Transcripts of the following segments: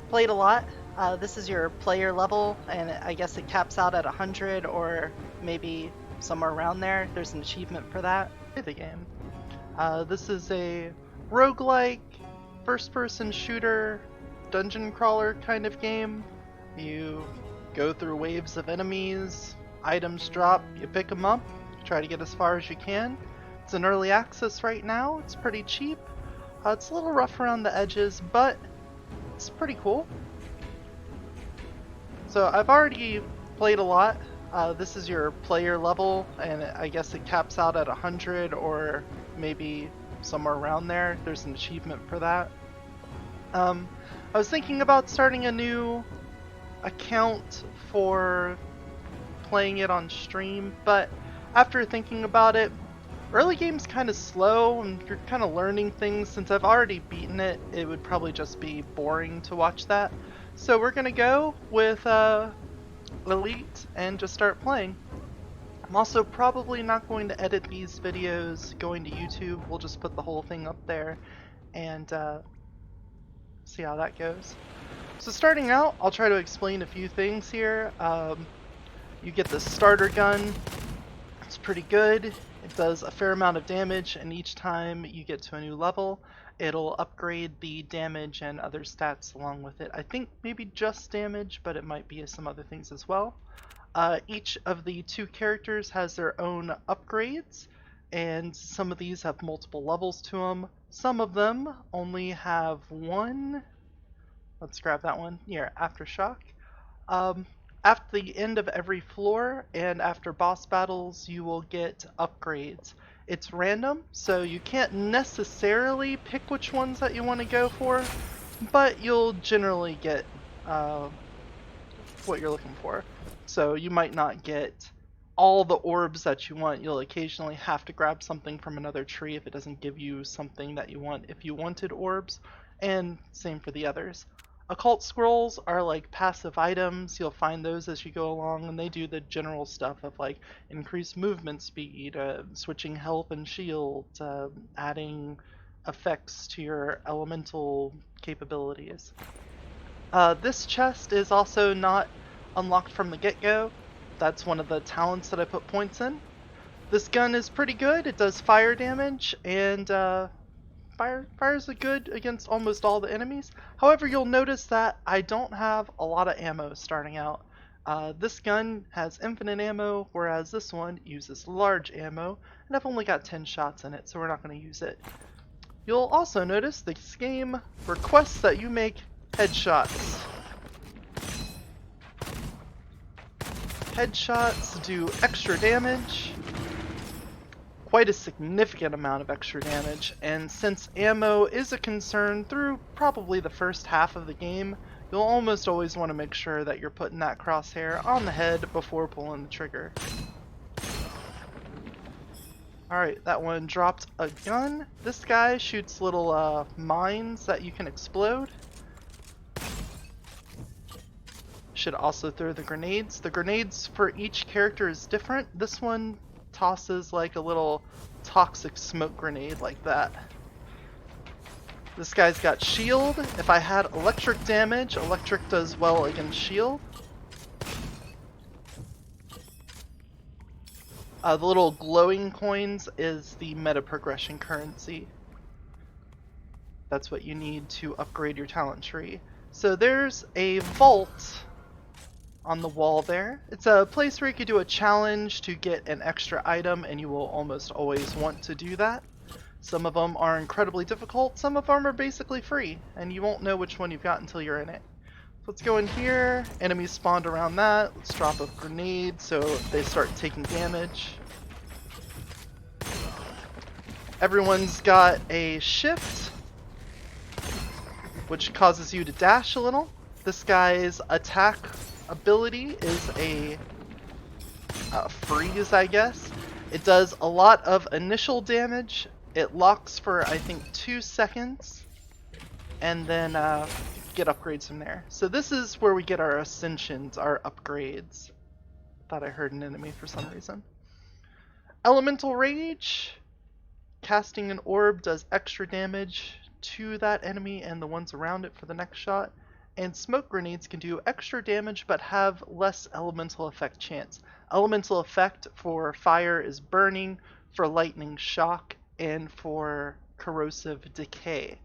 played a lot. This is your player level, and I guess it caps out at 100 or maybe somewhere around there. There's an achievement for that. Play the game. This is a roguelike, first-person shooter, dungeon crawler kind of game. You go through waves of enemies, items drop, you pick them up, try to get as far as you can. It's in early access right now. It's pretty cheap. It's a little rough around the edges, but it's pretty cool. So I've already played a lot. This is your player level, and I guess it caps out at 100 or maybe somewhere around there. There's an achievement for that. I was thinking about starting a new account for playing it on stream, but after thinking about it, early game's kind of slow and you're kind of learning things. Since I've already beaten it, it would probably just be boring to watch that. So we're gonna go with Elite and just start playing. I'm also probably not going to edit these videos going to YouTube. We'll just put the whole thing up there and see how that goes. So starting out, I'll try to explain a few things here. You get the starter gun. It's pretty good. It does a fair amount of damage, and each time you get to a new level, it'll upgrade the damage and other stats along with it. I think maybe just damage, but it might be some other things as well. Each of the two characters has their own upgrades, and some of these have multiple levels to them. Some of them only have one. Let's grab that one. Here, Aftershock. After the end of every floor and after boss battles, you will get upgrades. It's random, so you can't necessarily pick which ones that you want to go for, but you'll generally get what you're looking for. So you might not get all the orbs that you want. You'll occasionally have to grab something from another tree if it doesn't give you something that you want if you wanted orbs, and same for the others. Occult scrolls are like passive items. You'll find those as you go along, and they do the general stuff of like increased movement speed, switching health and shield, adding effects to your elemental capabilities. This chest is also not unlocked from the get-go. That's one of the talents that I put points in. This gun is pretty good. It does fire damage, and fires are good against almost all the enemies. However, you'll notice that I don't have a lot of ammo starting out. This gun has infinite ammo, whereas this one uses large ammo, and I've only got 10 shots in it, so we're not going to use it. You'll also notice this game requests that you make headshots. Headshots do extra damage, quite a significant amount of extra damage, and since ammo is a concern through probably the first half of the game, you'll almost always want to make sure that you're putting that crosshair on the head before pulling the trigger. Alright, that one dropped a gun. This guy shoots little mines that you can explode. Should also throw the grenades. The grenades for each character is different. This one tosses like a little toxic smoke grenade like that. This guy's got shield. If I had electric damage, electric does well against shield. The little glowing coins is the meta progression currency. That's what you need to upgrade your talent tree. So there's a vault on the wall there. It's a place where you can do a challenge to get an extra item, and you will almost always want to do that. Some of them are incredibly difficult, some of them are basically free, and you won't know which one you've got until you're in it. So let's go in here, enemies spawned around that, let's drop a grenade so they start taking damage. Everyone's got a shift, which causes you to dash a little. This guy's attack ability is a freeze, I guess. It does a lot of initial damage. It locks for, I think, 2 seconds, and then get upgrades from there. So this is where we get our ascensions, our upgrades. Thought I heard an enemy for some reason. Elemental Rage. Casting an orb does extra damage to that enemy and the ones around it for the next shot. and smoke grenades can do extra damage but have less elemental effect chance. Elemental effect for fire is burning, for lightning shock, and for corrosive decay.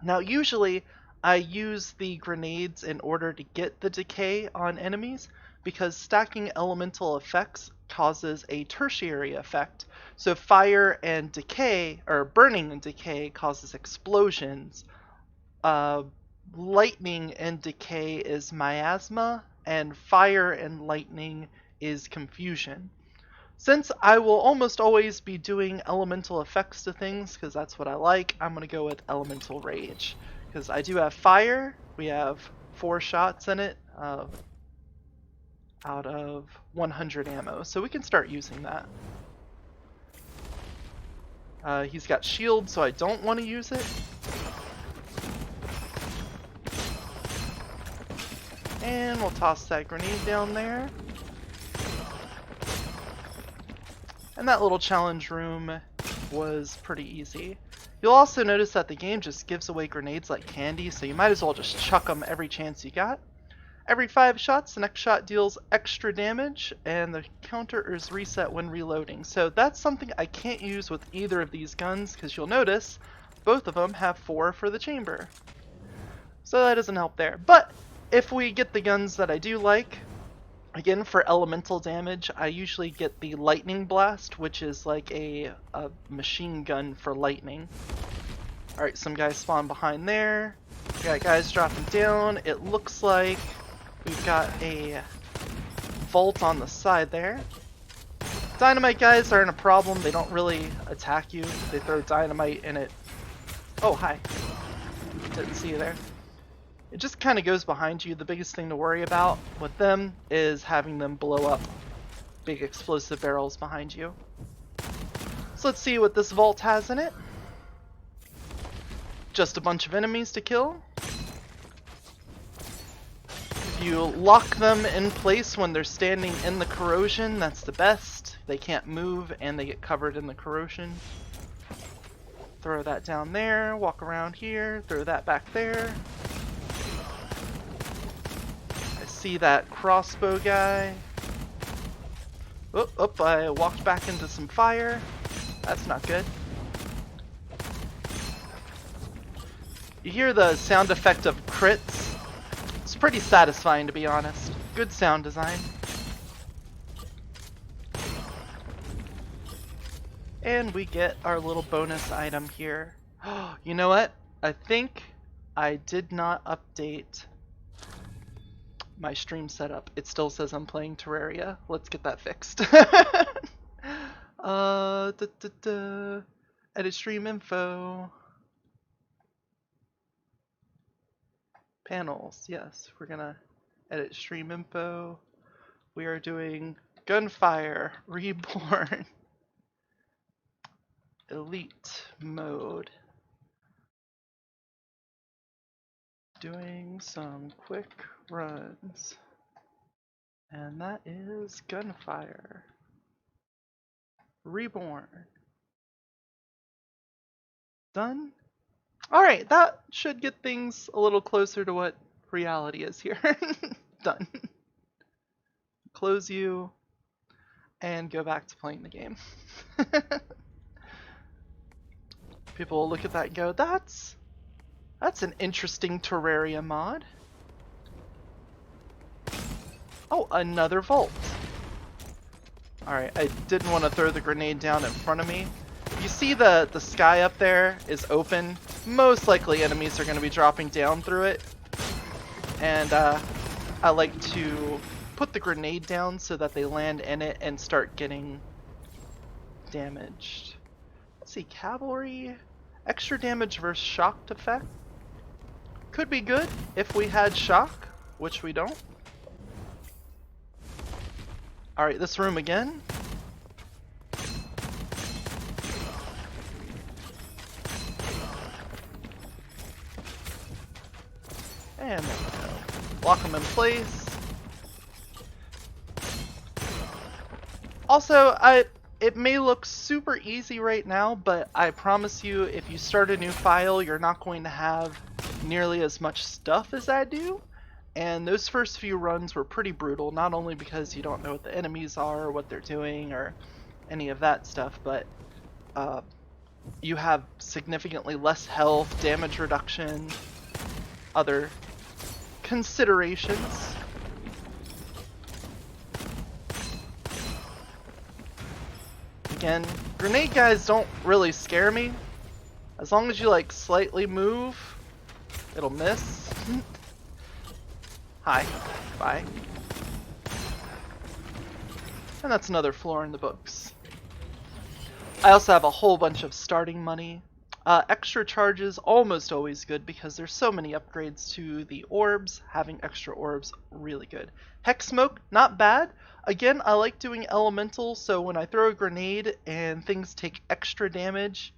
Now usually I use the grenades in order to get the decay on enemies because stacking elemental effects causes a tertiary effect. So fire and decay, or burning and decay, causes explosions. Lightning and decay is miasma, and fire and lightning is confusion. Since I will almost always be doing elemental effects to things, because that's what I like, I'm going to go with Elemental Rage. Because I do have fire, we have 4 shots in it, out of 100 ammo, so we can start using that. He's got shield, so I don't want to use it. And we'll toss that grenade down there. And that little challenge room was pretty easy. You'll also notice that the game just gives away grenades like candy, so you might as well just chuck them every chance you got. Every 5 shots, the next shot deals extra damage, and the counter is reset when reloading. So that's something I can't use with either of these guns, because you'll notice both of them have 4 for the chamber. So that doesn't help there. But if we get the guns that I do like, again, for elemental damage, I usually get the Lightning Blast, which is like a machine gun for lightning. Alright, some guys spawn behind there. We got guys dropping down. It looks like we've got a vault on the side there. Dynamite guys aren't a problem. They don't really attack you. They throw dynamite in it. Oh, hi. Didn't see you there. It just kind of goes behind you. The biggest thing to worry about with them is having them blow up big explosive barrels behind you. So let's see what this vault has in it. Just a bunch of enemies to kill. If you lock them in place when they're standing in the corrosion, that's the best. They can't move and they get covered in the corrosion. Throw that down there, walk around here, throw that back there. See that crossbow guy. Oh, I walked back into some fire. That's not good. You hear the sound effect of crits. It's pretty satisfying, to be honest. Good sound design. And we get our little bonus item here. You know what? I think I did not update my stream setup. It still says I'm playing Terraria. Let's get that fixed. Edit stream info. Panels, yes. We're gonna edit stream info. We are doing Gunfire Reborn. Elite mode. Doing some quick runs. And that is Gunfire Reborn. Done? Alright, that should get things a little closer to what reality is here. Done. Close you and go back to playing the game. People will look at that and go, that's an interesting Terraria mod. Oh, another vault. Alright, I didn't want to throw the grenade down in front of me. You see the sky up there is open. Most likely enemies are going to be dropping down through it. And I like to put the grenade down so that they land in it and start getting damaged. Let's see, cavalry. Extra damage versus shocked effect. Could be good if we had shock, which we don't. Alright, this room again. And there we go. Lock them in place. Also, it may look super easy right now, but I promise you, if you start a new file, you're not going to have nearly as much stuff as I do. And those first few runs were pretty brutal, not only because you don't know what the enemies are, or what they're doing, or any of that stuff, but you have significantly less health, damage reduction, other considerations. Again, grenade guys don't really scare me. As long as you like slightly move, it'll miss. Hi. Bye. And that's another floor in the books. I also have a whole bunch of starting money. Extra charges, almost always good because there's so many upgrades to the orbs. Having extra orbs, really good. Hex smoke, not bad. Again, I like doing elemental, so when I throw a grenade and things take extra damage,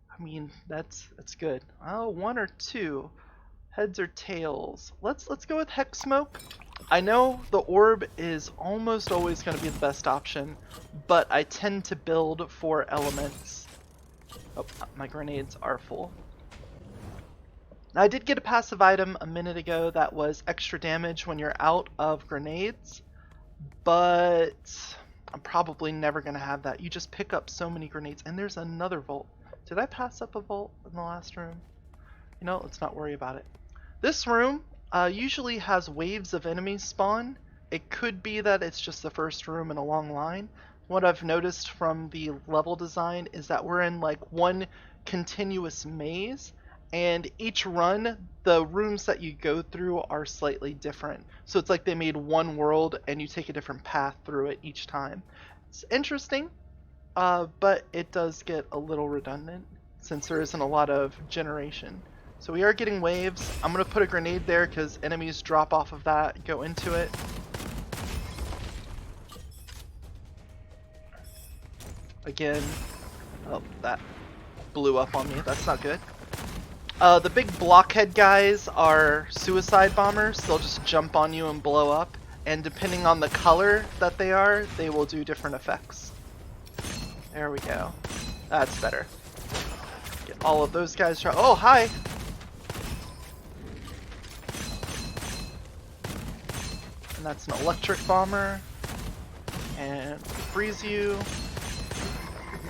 I mean, that's good. Oh, one or two. Heads or tails. Let's go with hex smoke. I know the orb is almost always going to be the best option, but I tend to build for elements. Oh, my grenades are full. Now, I did get a passive item a minute ago that was extra damage when you're out of grenades, but I'm probably never going to have that. You just pick up so many grenades, and there's another vault. Did I pass up a vault in the last room? You know, let's not worry about it. This room usually has waves of enemies spawn. It could be that it's just the first room in a long line. What I've noticed from the level design is that we're in like one continuous maze, and each run, the rooms that you go through are slightly different. So it's like they made one world and you take a different path through it each time. It's interesting, but it does get a little redundant since there isn't a lot of generation. So we are getting waves. I'm going to put a grenade there because enemies drop off of that, go into it. Again, oh, that blew up on me. That's not good. The big blockhead guys are suicide bombers. They'll just jump on you and blow up. And depending on the color that they are, they will do different effects. There we go. That's better. Get all of those guys. Oh, hi! And that's an electric bomber. And freeze you.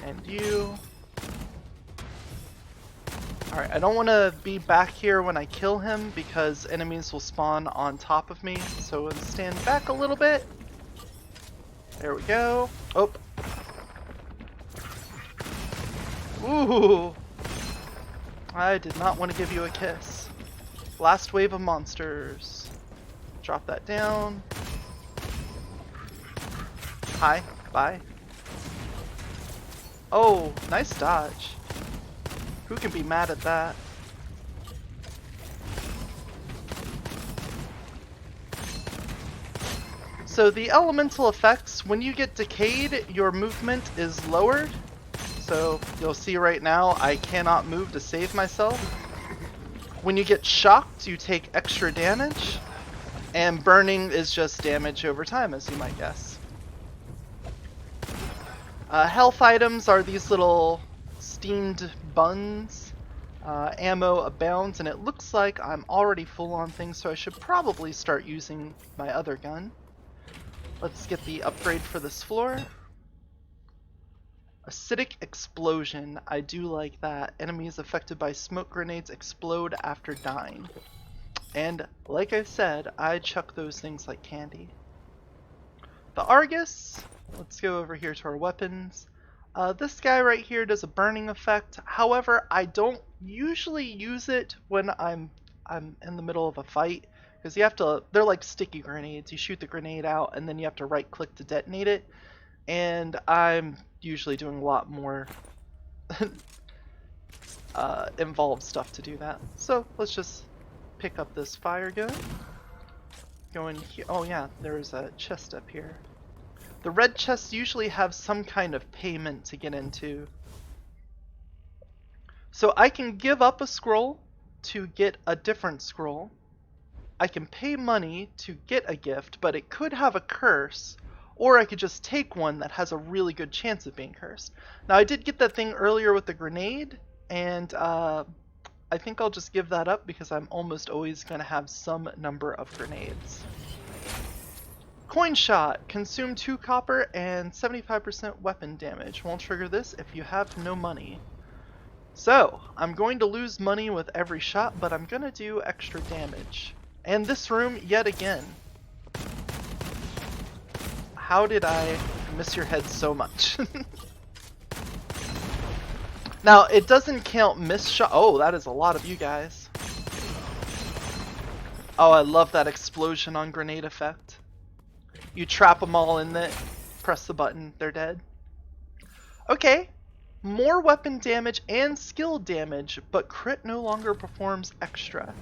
And you. Alright, I don't want to be back here when I kill him because enemies will spawn on top of me. So we'll stand back a little bit. There we go. Oh. Ooh. I did not want to give you a kiss. Last wave of monsters. Drop that down. Hi. Bye. Oh, nice dodge. Who can be mad at that? So the elemental effects, when you get decayed, your movement is lowered. So you'll see right now I cannot move to save myself. When you get shocked, you take extra damage. And burning is just damage over time, as you might guess. Health items are these little steamed buns. Ammo abounds, and it looks like I'm already full on things, so I should probably start using my other gun. Let's get the upgrade for this floor. Acidic explosion. I do like that. Enemies affected by smoke grenades explode after dying. And like I said, I chuck those things like candy. The Argus. Let's go over here to our weapons. This guy right here does a burning effect. However, I don't usually use it when I'm in the middle of a fight, because you have to. They're like sticky grenades. You shoot the grenade out, and then you have to right-click to detonate it. And I'm usually doing a lot more involved stuff to do that. So let's just pick up this fire gun. Go in here. Oh yeah, there's a chest up here. The red chests usually have some kind of payment to get into. So I can give up a scroll to get a different scroll. I can pay money to get a gift, but it could have a curse. Or I could just take one that has a really good chance of being cursed. Now I did get that thing earlier with the grenade, and I think I'll just give that up because I'm almost always going to have some number of grenades. Coin shot. Consume 2 copper and 75% weapon damage. Won't trigger this if you have no money. So, I'm going to lose money with every shot, but I'm going to do extra damage. And this room, yet again. How did I miss your head so much? Now, it doesn't count miss shot. Oh, that is a lot of you guys. Oh, I love that explosion on grenade effect. You trap them all in it, press the button, they're dead. Okay. More weapon damage and skill damage, but crit no longer performs extra.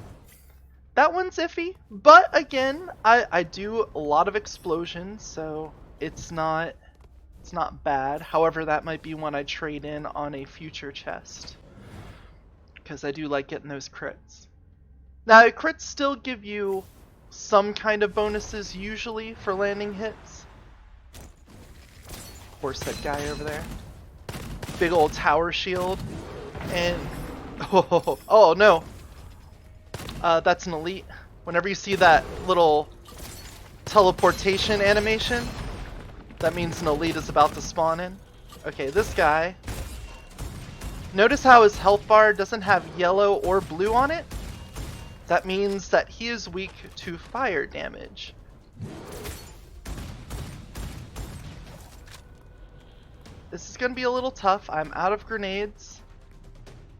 That one's iffy, but again, I do a lot of explosions, so it's not bad. However, that might be one I trade in on a future chest, because I do like getting those crits. Now, crits still give you some kind of bonuses usually for landing hits. Of course, that guy over there. Big old tower shield, and oh no, that's an elite. Whenever you see that little teleportation animation, that means an elite is about to spawn in. Okay, this guy. Notice how his health bar doesn't have yellow or blue on it? That means that he is weak to fire damage. This is going to be a little tough. I'm out of grenades,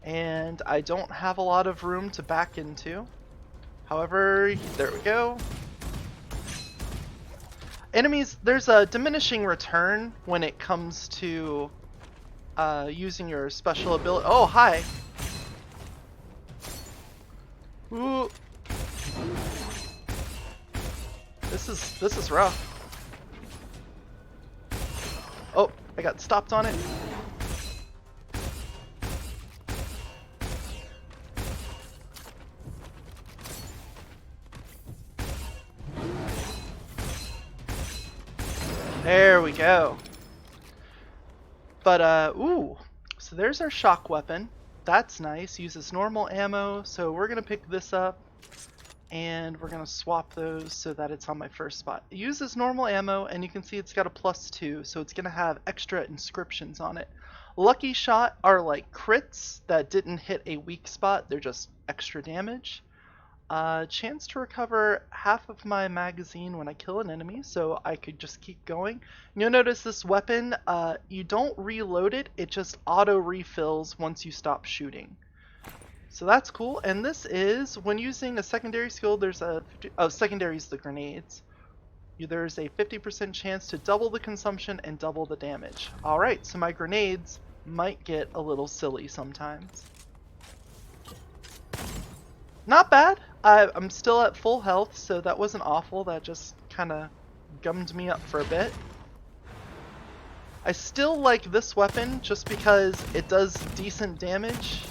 and I don't have a lot of room to back into. However, there we go. Enemies, there's a diminishing return when it comes to using your special ability. Oh, hi! Ooh. This is rough. Oh, I got stopped on it. There we go. But ooh, so there's our shock weapon. That's nice. Uses normal ammo, so we're gonna pick this up and we're gonna swap those so that it's on my first spot. It uses normal ammo, and you can see it's got a +2, so it's gonna have extra inscriptions on it. Lucky shot are like crits that didn't hit a weak spot, they're just extra damage. Chance to recover half of my magazine when I kill an enemy, so I could just keep going. You'll notice this weapon, you don't reload it, it just auto refills once you stop shooting. So that's cool, and this is, when using a secondary skill, there's a, secondary is the grenades. There's a 50% chance to double the consumption and double the damage. Alright, so my grenades might get a little silly sometimes. Not bad. I'm still at full health, so that wasn't awful. That just kind of gummed me up for a bit. I still like this weapon just because it does decent damage.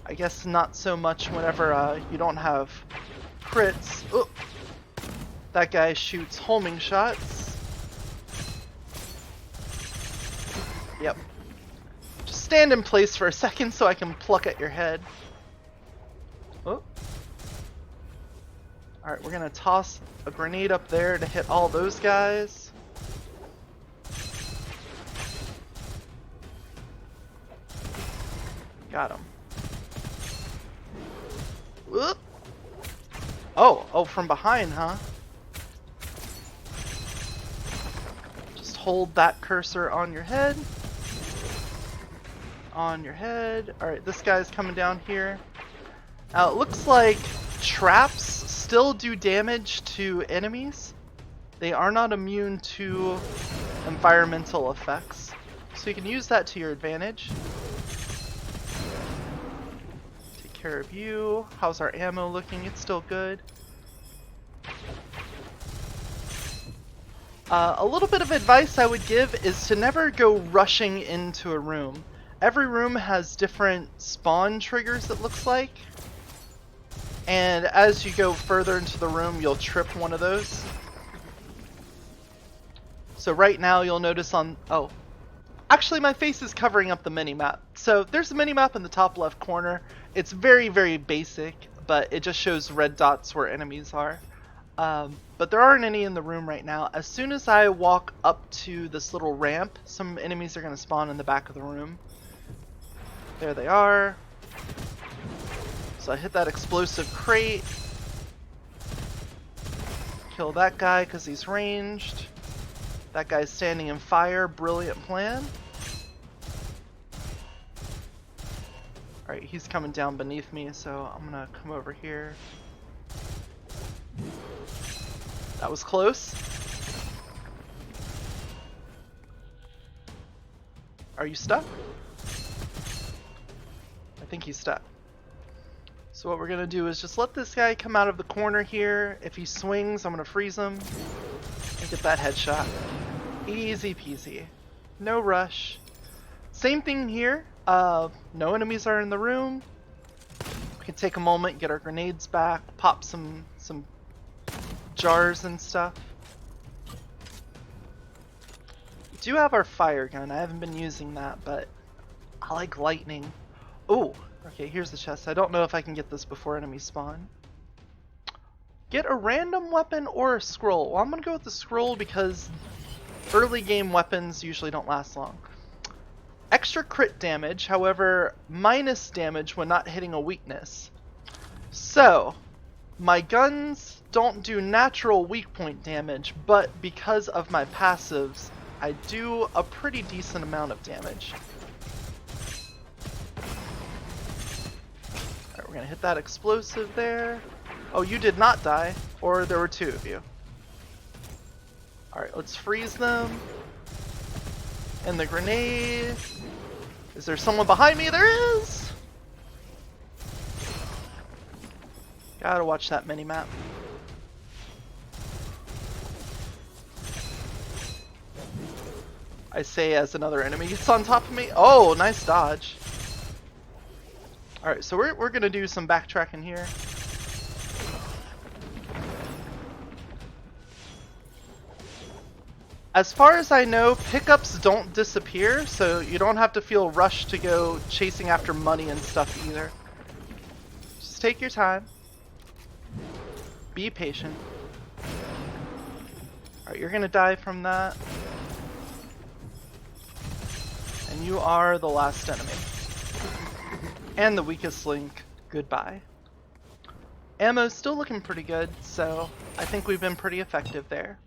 I guess not so much whenever you don't have crits. Ooh. That guy shoots homing shots. Yep. Just stand in place for a second so I can pluck at your head. Oh. Alright, we're gonna toss a grenade up there to hit all those guys. Got him. Whoop. Oh, from behind, huh? Just hold that cursor on your head. On your head. Alright, this guy's coming down here. Now it looks like traps still do damage to enemies. They are not immune to environmental effects, so you can use that to your advantage. Take care of you. How's our ammo looking? It's still good. A little bit of advice I would give is to never go rushing into a room. Every room has different spawn triggers, it looks like. And as you go further into the room, you'll trip one of those. So right now you'll notice on... Oh. Actually, my face is covering up the mini-map. So there's a mini-map in the top left corner. It's very, very basic, but it just shows red dots where enemies are. But there aren't any in the room right now. As soon as I walk up to this little ramp, some enemies are going to spawn in the back of the room. There they are. So I hit that explosive crate. Kill that guy because he's ranged. That guy's standing in fire. Brilliant plan. Alright, he's coming down beneath me, so I'm gonna come over here. That was close. Are you stuck? I think he's stuck. So what we're gonna do is just let this guy come out of the corner here. If he swings, I'm gonna freeze him and get that headshot. Easy peasy. No rush. Same thing here. No enemies are in the room. We can take a moment, get our grenades back, pop some jars and stuff. We do have our fire gun. I haven't been using that, but I like lightning. Oh, okay, here's the chest. I don't know if I can get this before enemies spawn. Get a random weapon or a scroll. Well, I'm gonna go with the scroll because early game weapons usually don't last long. Extra crit damage, however, minus damage when not hitting a weakness. So, my guns don't do natural weak point damage, but because of my passives, I do a pretty decent amount of damage. Alright, we're gonna hit that explosive there. Oh, you did not die, or there were two of you. Alright, let's freeze them. And the grenade. Is there someone behind me? There is! Gotta watch that mini-map. I say as another enemy gets on top of me. Oh, nice dodge. Alright, so we're gonna do some backtracking here. As far as I know, pickups don't disappear, so you don't have to feel rushed to go chasing after money and stuff either. Just take your time. Be patient. Alright, you're gonna die from that. And you are the last enemy. And the weakest link. Goodbye. Ammo's still looking pretty good, so I think we've been pretty effective there.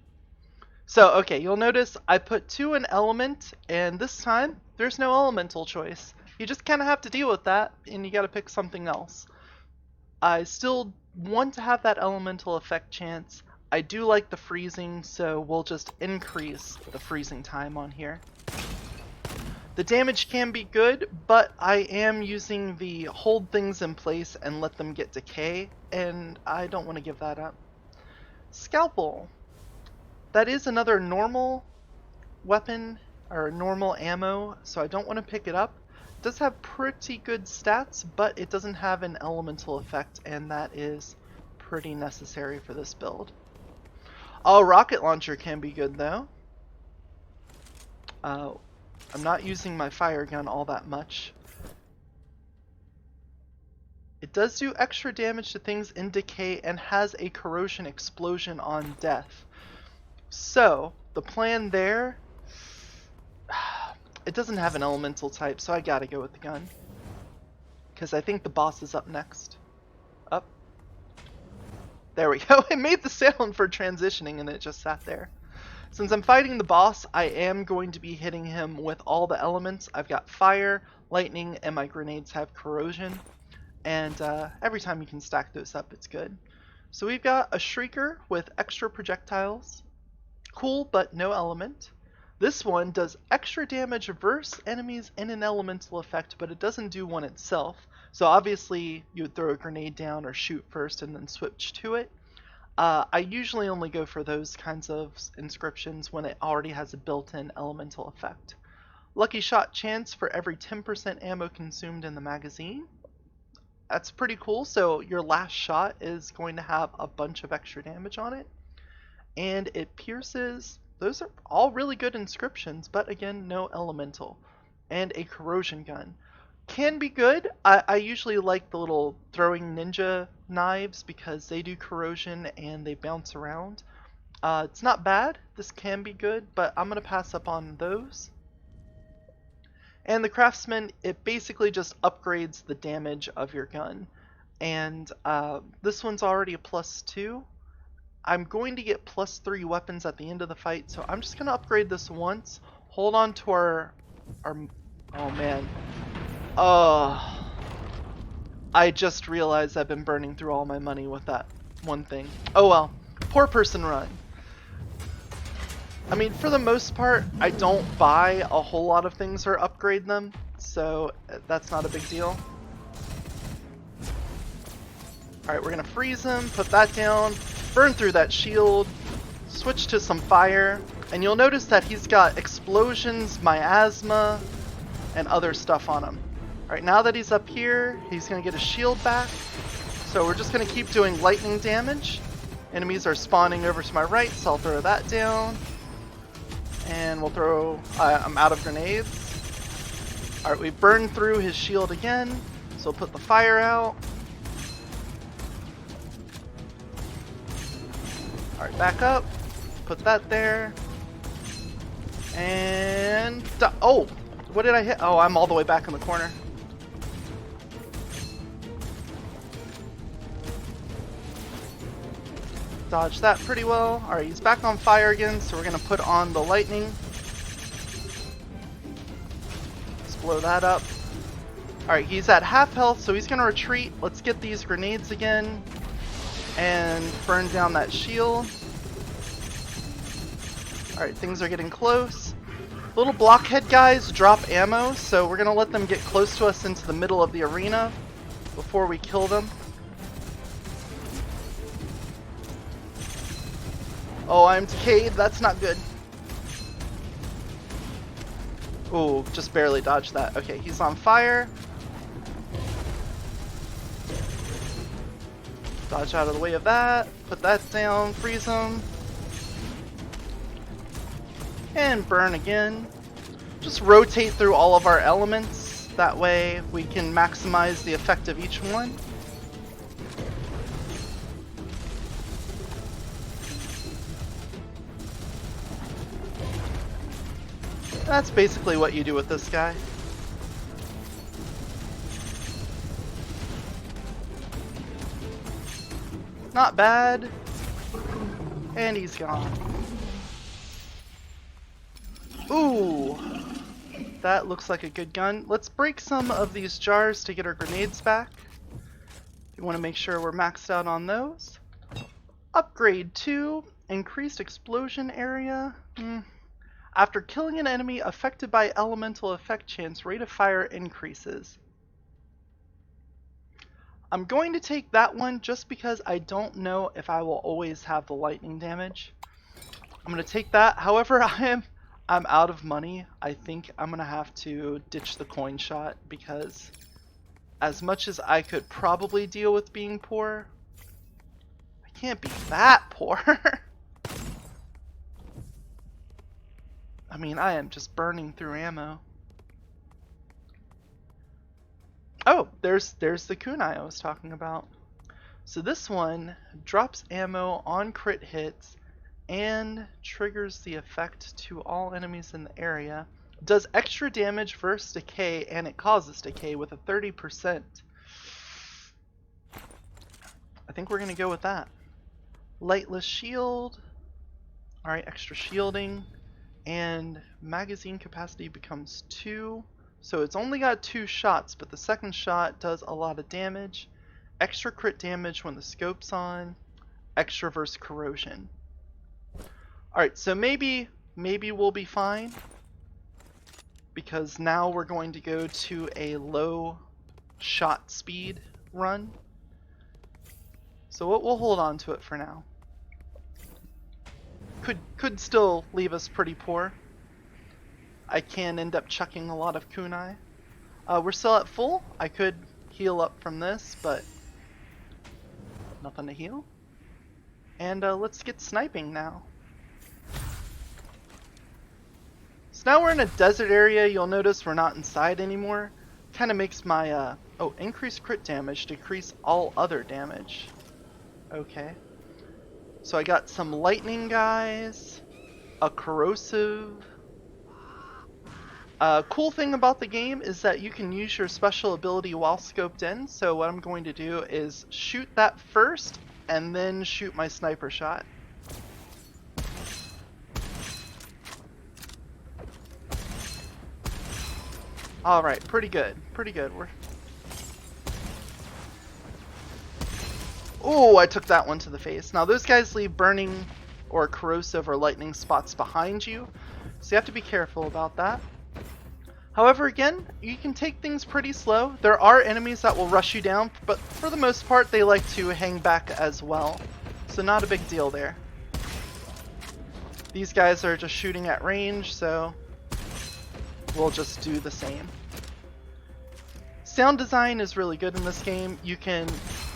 So, okay, you'll notice I put 2 in element, and this time, there's no elemental choice. You just kind of have to deal with that, and you gotta pick something else. I still want to have that elemental effect chance. I do like the freezing, so we'll just increase the freezing time on here. The damage can be good, but I am using the hold things in place and let them get decay, and I don't want to give that up. Scalpel. That is another normal weapon, or normal ammo, so I don't want to pick it up. It does have pretty good stats, but it doesn't have an elemental effect, and that is pretty necessary for this build. Oh, rocket launcher can be good though. I'm not using my fire gun all that much. It does do extra damage to things in decay and has a corrosion explosion on death. So, the plan there, it doesn't have an elemental type, so I gotta go with the gun. Because I think the boss is up next. Up. There we go. It made the sound for transitioning and it just sat there. Since I'm fighting the boss, I am going to be hitting him with all the elements. I've got fire, lightning, and my grenades have corrosion. And every time you can stack those up, it's good. So we've got a Shrieker with extra projectiles. Cool, but no element. This one does extra damage versus enemies in an elemental effect, but it doesn't do one itself. So obviously, you would throw a grenade down or shoot first and then switch to it. I usually only go for those kinds of inscriptions when it already has a built-in elemental effect. Lucky shot chance for every 10% ammo consumed in the magazine. That's pretty cool, so your last shot is going to have a bunch of extra damage on it. And it pierces those are all really good inscriptions, but again, no elemental. And a corrosion gun. Can be good. I usually like the little throwing ninja knives because they do corrosion and they bounce around. It's not bad. This can be good, but I'm going to pass up on those. And the craftsman, it basically just upgrades the damage of your gun. And this one's already a +2. I'm going to get +3 weapons at the end of the fight, so I'm just going to upgrade this once. Hold on to our oh man. I just realized I've been burning through all my money with that one thing. Oh well. Poor person run. I mean, for the most part, I don't buy a whole lot of things or upgrade them, so that's not a big deal. Alright, we're gonna freeze him, put that down, burn through that shield, switch to some fire, and you'll notice that he's got explosions, miasma, and other stuff on him. Alright, now that he's up here, he's gonna get his shield back, so we're just gonna keep doing lightning damage. Enemies are spawning over to my right, so I'll throw that down. And we'll throw, I'm out of grenades. Alright, we burned through his shield again, so we'll put the fire out. Alright, back up, put that there. And, oh, what did I hit? Oh, I'm all the way back in the corner. Dodge that pretty well. Alright, he's back on fire again, so we're going to put on the lightning. Let's blow that up. Alright, he's at half health, so he's going to retreat. Let's get these grenades again and burn down that shield. Alright, things are getting close. Little blockhead guys drop ammo, so we're going to let them get close to us into the middle of the arena before we kill them. Oh, I'm decayed. That's not good. Ooh, just barely dodged that. Okay, he's on fire. Dodge out of the way of that. Put that down. Freeze him. And burn again. Just rotate through all of our elements. That way we can maximize the effect of each one. That's basically what you do with this guy. Not bad. And he's gone. Ooh. That looks like a good gun. Let's break some of these jars to get our grenades back. You want to make sure we're maxed out on those. Upgrade 2. Increased explosion area. After killing an enemy affected by elemental effect chance, rate of fire increases. I'm going to take that one just because I don't know if I will always have the lightning damage. I'm going to take that. However, I'm out of money. I think I'm going to have to ditch the coin shot because as much as I could probably deal with being poor, I can't be that poor. I mean, I am just burning through ammo. Oh, there's the kunai I was talking about. So this one drops ammo on crit hits and triggers the effect to all enemies in the area. Does extra damage versus decay, and it causes decay with a 30%. I think we're going to go with that. Lightless shield. Alright, extra shielding. And magazine capacity becomes 2. So it's only got 2 shots, but the second shot does a lot of damage. Extra crit damage when the scope's on. Extra versus corrosion. Alright, so maybe we'll be fine. Because now we're going to go to a low shot speed run. So we'll hold on to it for now. Could still leave us pretty poor. I can end up chucking a lot of kunai. We're still at full. I could heal up from this, but nothing to heal. And let's get sniping now. now we're in a desert area. You'll notice we're not inside anymore. Kind of makes my, oh, increase crit damage, decrease all other damage. Okay. So I got some lightning guys, a corrosive. Cool thing about the game is that you can use your special ability while scoped in. So what I'm going to do is shoot that first and then shoot my sniper shot. Alright, pretty good. Pretty good. Oh, I took that one to the face. Now those guys leave burning or corrosive or lightning spots behind you, so you have to be careful about that. However, again, you can take things pretty slow. There are enemies that will rush you down, but for the most part they like to hang back as well, so not a big deal there. These guys are just shooting at range, so we'll just do the same. Sound design is really good in this game. You can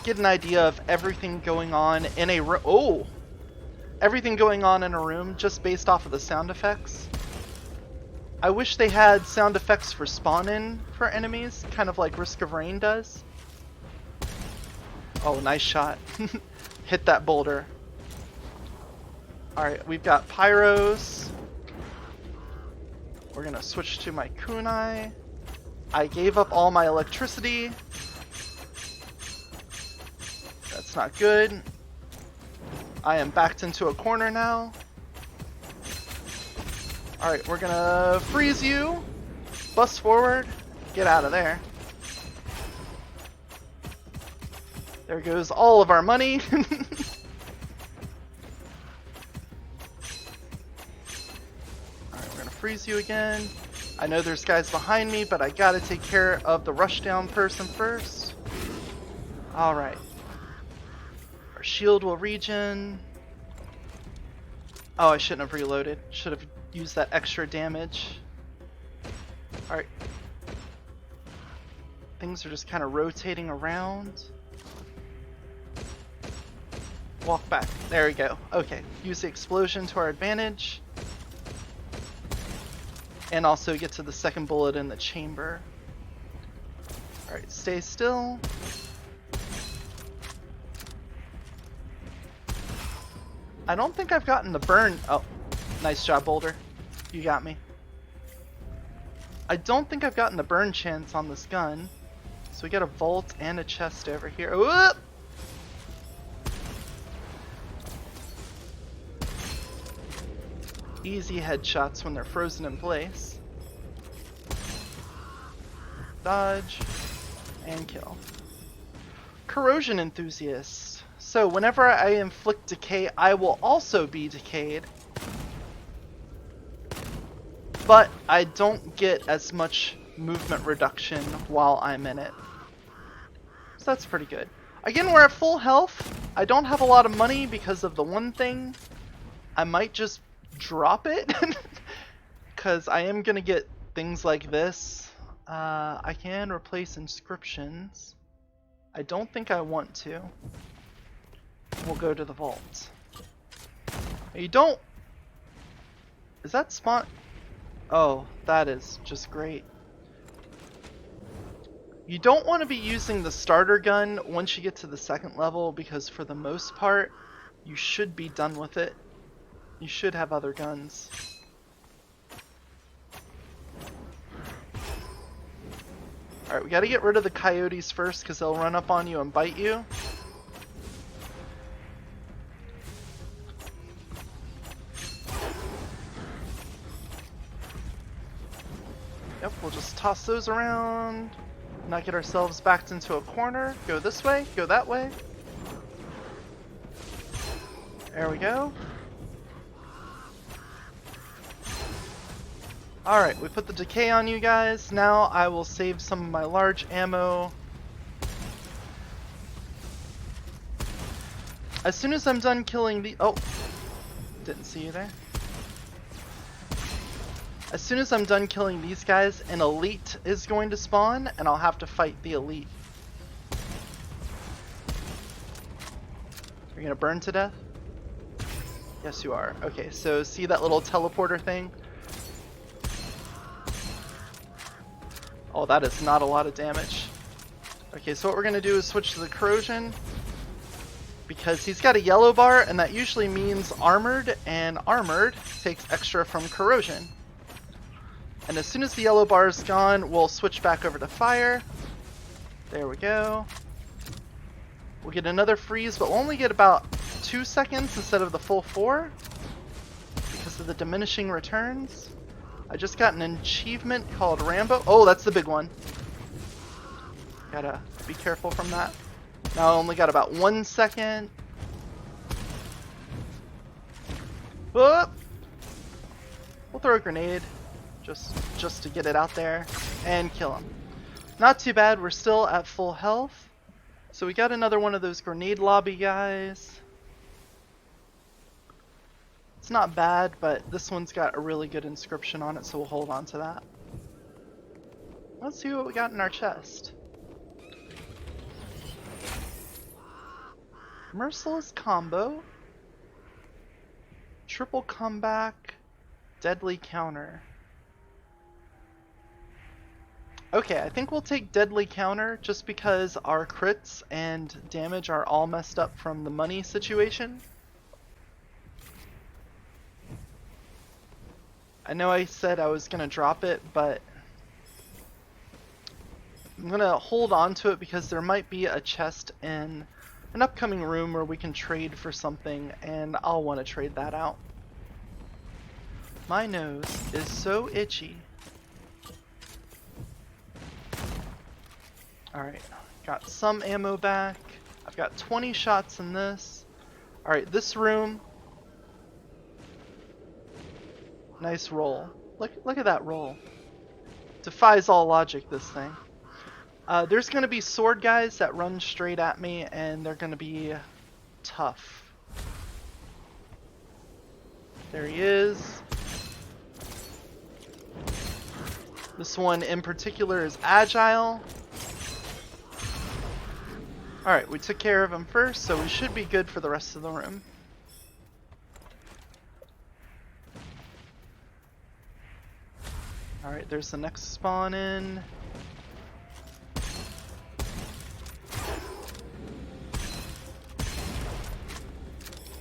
get an idea of everything going on in a room. Oh! Everything going on in a room just based off of the sound effects. I wish they had sound effects for spawn-in for enemies, kind of like Risk of Rain does. Oh, nice shot. Hit that boulder. Alright, we've got pyros. We're gonna switch to my kunai. I gave up all my electricity. That's not good. I am backed into a corner now. Alright, we're gonna freeze you. Bust forward. Get out of there. There goes all of our money. Alright, we're gonna freeze you again. I know there's guys behind me, but I gotta take care of the rushdown person first. Alright. Our shield will regen. Oh, I shouldn't have reloaded. Should have used that extra damage. Alright. Things are just kind of rotating around. Walk back. There we go. Okay. Use the explosion to our advantage. And also get to the second bullet in the chamber. Alright, stay still. I don't think I've gotten the burn. Oh, nice job, Boulder. You got me. I don't think I've gotten the burn chance on this gun. So we got a vault and a chest over here. Whoop! Easy headshots when they're frozen in place. Dodge and kill. Corrosion enthusiast. So whenever I inflict decay, I will also be decayed. But I don't get as much movement reduction while I'm in it. So that's pretty good. Again, we're at full health. I don't have a lot of money because of the one thing. I might just drop it because I am gonna get things like this. I can replace inscriptions. I don't think I want to. We'll go to the vault. You don't. Is that spawn? Oh, that is just great. You don't want to be using the starter gun once you get to the second level because for the most part you should be done with it. You should have other guns. Alright, we gotta get rid of the coyotes first because they'll run up on you and bite you. Yep, we'll just toss those around. Not get ourselves backed into a corner. Go this way, go that way. There we go. Alright, we put the decay on you guys. Now I will save some of my large ammo. As soon as I'm done killing the... Oh! Didn't see you there. As soon as I'm done killing these guys, an elite is going to spawn, and I'll have to fight the elite. Are you gonna burn to death? Yes, you are. Okay, so see that little teleporter thing? Oh, that is not a lot of damage. Okay, so what we're going to do is switch to the corrosion, because he's got a yellow bar, and that usually means armored, and armored takes extra from corrosion. And as soon as the yellow bar is gone, we'll switch back over to fire. There we go. We'll get another freeze, but we'll only get about 2 seconds instead of the full 4 because of the diminishing returns. I just got an achievement called Rambo. Oh, that's the big one. Gotta be careful from that. Now I only got about 1 second. Whoop! We'll throw a grenade just to get it out there and kill him. Not too bad, we're still at full health. So we got another one of those grenade lobby guys. It's not bad, but this one's got a really good inscription on it, so we'll hold on to that. Let's see what we got in our chest. Merciless combo. Triple comeback. Deadly counter. Okay, I think we'll take Deadly Counter just because our crits and damage are all messed up from the money situation. I know I said I was going to drop it, but I'm going to hold on to it because there might be a chest in an upcoming room where we can trade for something, and I'll want to trade that out. My nose is so itchy. Alright, got some ammo back. I've got 20 shots in this. Alright, this room. Nice roll. Look at that roll. Defies all logic, this thing. There's going to be sword guys that run straight at me, and they're going to be tough. There he is. This one in particular is agile. Alright, we took care of him first, so we should be good for the rest of the room. Alright, there's the next spawn in.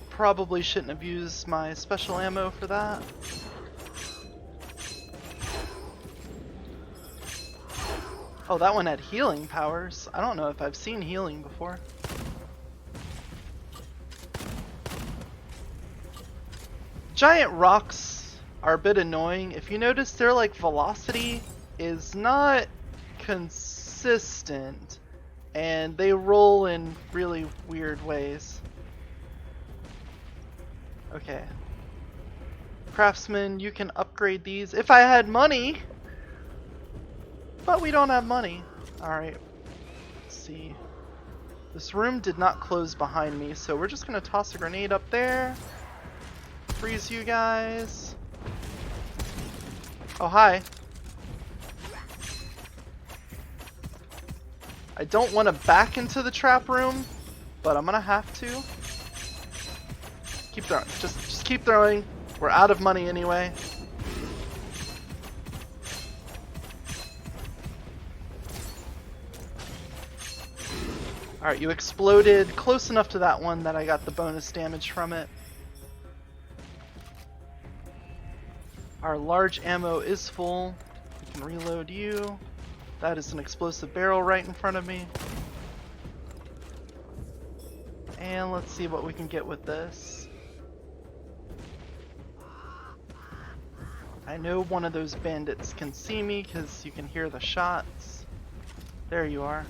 Probably shouldn't have used my special ammo for that. Oh, that one had healing powers. I don't know if I've seen healing before. Giant rocks are a bit annoying. If you notice, their velocity is not consistent, and they roll in really weird ways. Okay. Craftsman, you can upgrade these if I had money. But we don't have money. Alright. Let's see. This room did not close behind me, so we're just gonna toss a grenade up there. Freeze you guys. Oh, hi. I don't want to back into the trap room, but I'm gonna have to. Keep throwing. Just keep throwing. We're out of money anyway. Alright, you exploded close enough to that one that I got the bonus damage from it. Our large ammo is full. We can reload you. That is an explosive barrel right in front of me. And let's see what we can get with this. I know one of those bandits can see me because you can hear the shots. There you are.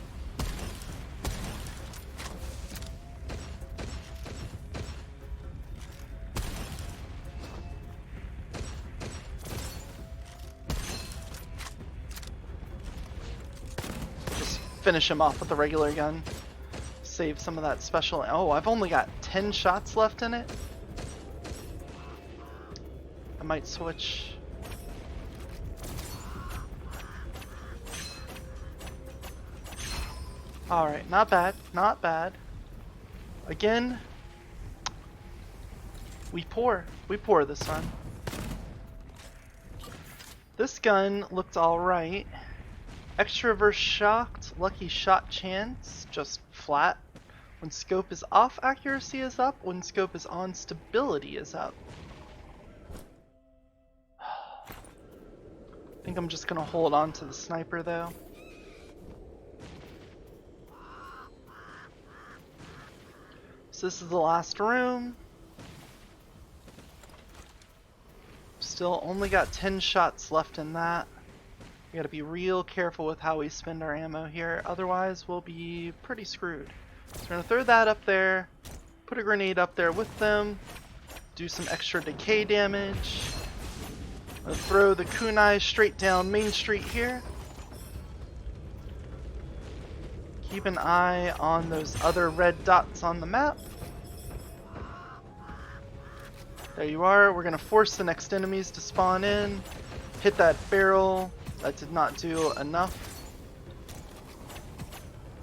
Finish him off with the regular gun. Save some of that special. Oh, I've only got 10 shots left in it. I might switch. Alright, not bad, not bad. Again, we pour this run. This gun looked alright. Extraverse shocked, lucky shot chance, just flat. When scope is off, accuracy is up. When scope is on, stability is up. I think I'm just gonna hold on to the sniper though. So this is the last room. Still only got 10 shots left in that. We gotta be real careful with how we spend our ammo here, otherwise we'll be pretty screwed. So we're gonna throw that up there, put a grenade up there with them, do some extra decay damage. I'm gonna throw the kunai straight down Main Street here. Keep an eye on those other red dots on the map. There you are. We're gonna force the next enemies to spawn in. Hit that barrel. That did not do enough.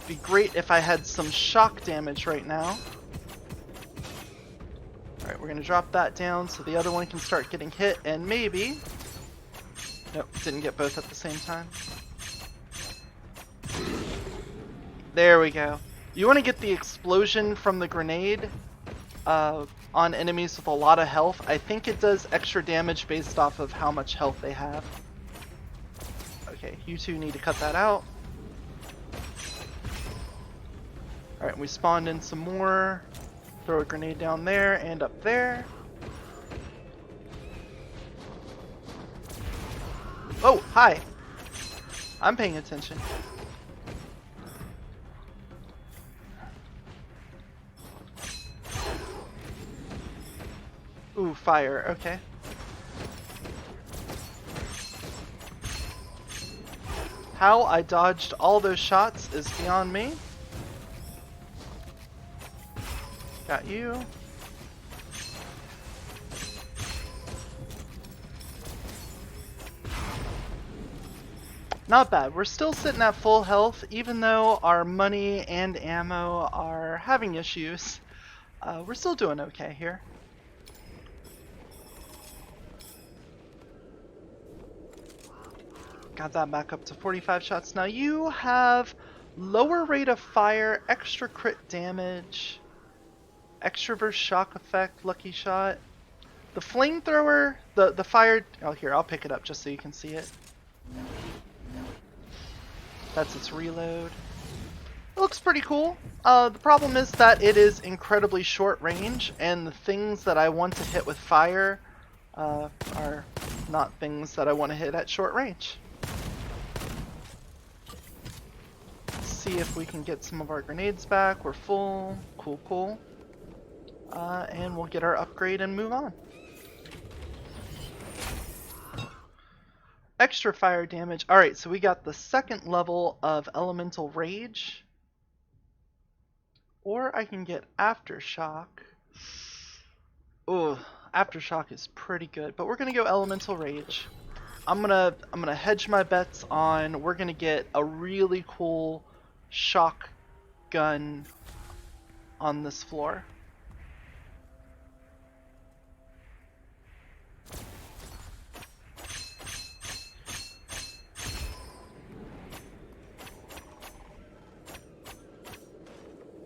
Be great if I had some shock damage right now. Alright, we're gonna drop that down so the other one can start getting hit, and maybe... Nope, didn't get both at the same time. There we go. You want to get the explosion from the grenade on enemies with a lot of health. I think it does extra damage based off of how much health they have. Okay, you two need to cut that out. Alright, we spawned in some more. Throw a grenade down there and up there. Oh, hi! I'm paying attention. Ooh, fire, okay. How I dodged all those shots is beyond me. Got you. Not bad. We're still sitting at full health, even though our money and ammo are having issues. We're still doing okay here. Got that back up to 45 shots. Now you have lower rate of fire, extra crit damage, extraverse shock effect, lucky shot. The flamethrower, the fire... Oh, here, I'll pick it up just so you can see it. That's its reload. It looks pretty cool. The problem is that it is incredibly short range, and the things that I want to hit with fire are not things that I want to hit at short range. Let's see if we can get some of our grenades back. We're full. Cool, cool. And we'll get our upgrade and move on. Extra fire damage. Alright, so we got the second level of Elemental Rage. Or I can get Aftershock. Ugh, Aftershock is pretty good, but we're gonna go Elemental Rage. I'm gonna hedge my bets on we're gonna get a really cool shock gun on this floor.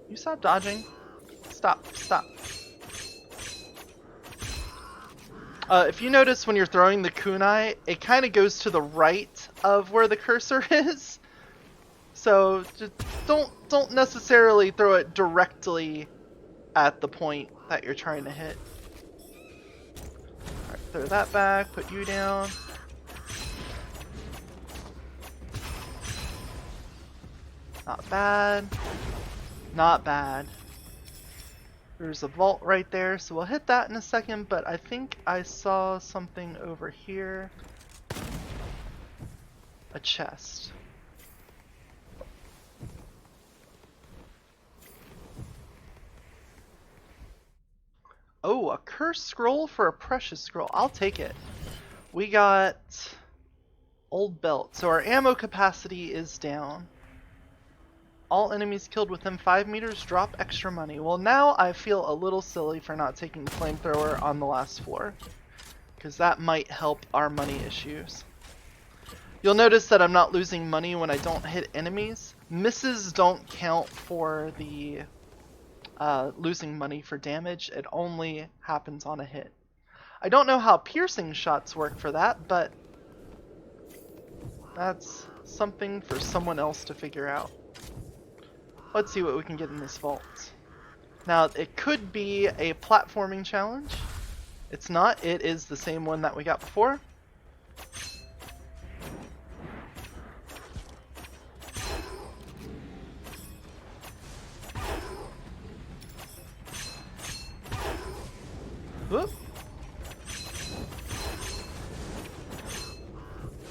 You stop dodging. Stop, stop. If you notice when you're throwing the kunai, it kind of goes to the right of where the cursor is. So just don't necessarily throw it directly at the point that you're trying to hit. Alright, throw that back, put you down. Not bad. Not bad. There's a vault right there, so we'll hit that in a second, but I think I saw something over here. A chest. Oh, a cursed scroll for a precious scroll. I'll take it. We got old belt, so our ammo capacity is down. All enemies killed within 5 meters drop extra money. Well, now I feel a little silly for not taking the flamethrower on the last floor, because that might help our money issues. You'll notice that I'm not losing money when I don't hit enemies. Misses don't count for the losing money for damage. It only happens on a hit. I don't know how piercing shots work for that, but that's something for someone else to figure out. Let's see what we can get in this vault. Now, it could be a platforming challenge. It's not. It is the same one that we got before. Whoop.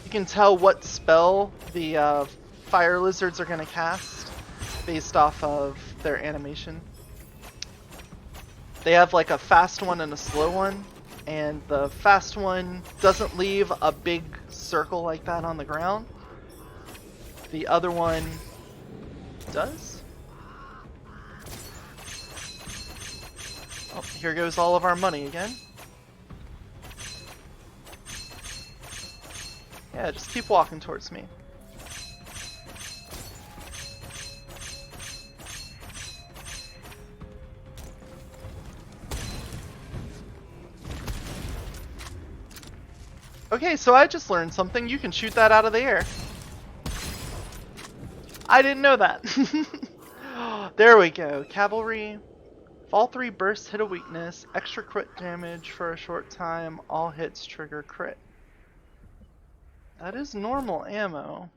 You can tell what spell the fire lizards are going to cast based off of their animation. They have like a fast one and a slow one, and the fast one doesn't leave a big circle like that on the ground. The other one does. Oh, here goes all of our money again. Yeah, just keep walking towards me. Okay, so I just learned something. You can shoot that out of the air. I didn't know that. There we go. Cavalry. If all 3 bursts hit a weakness, extra crit damage for a short time, all hits trigger crit. That is normal ammo.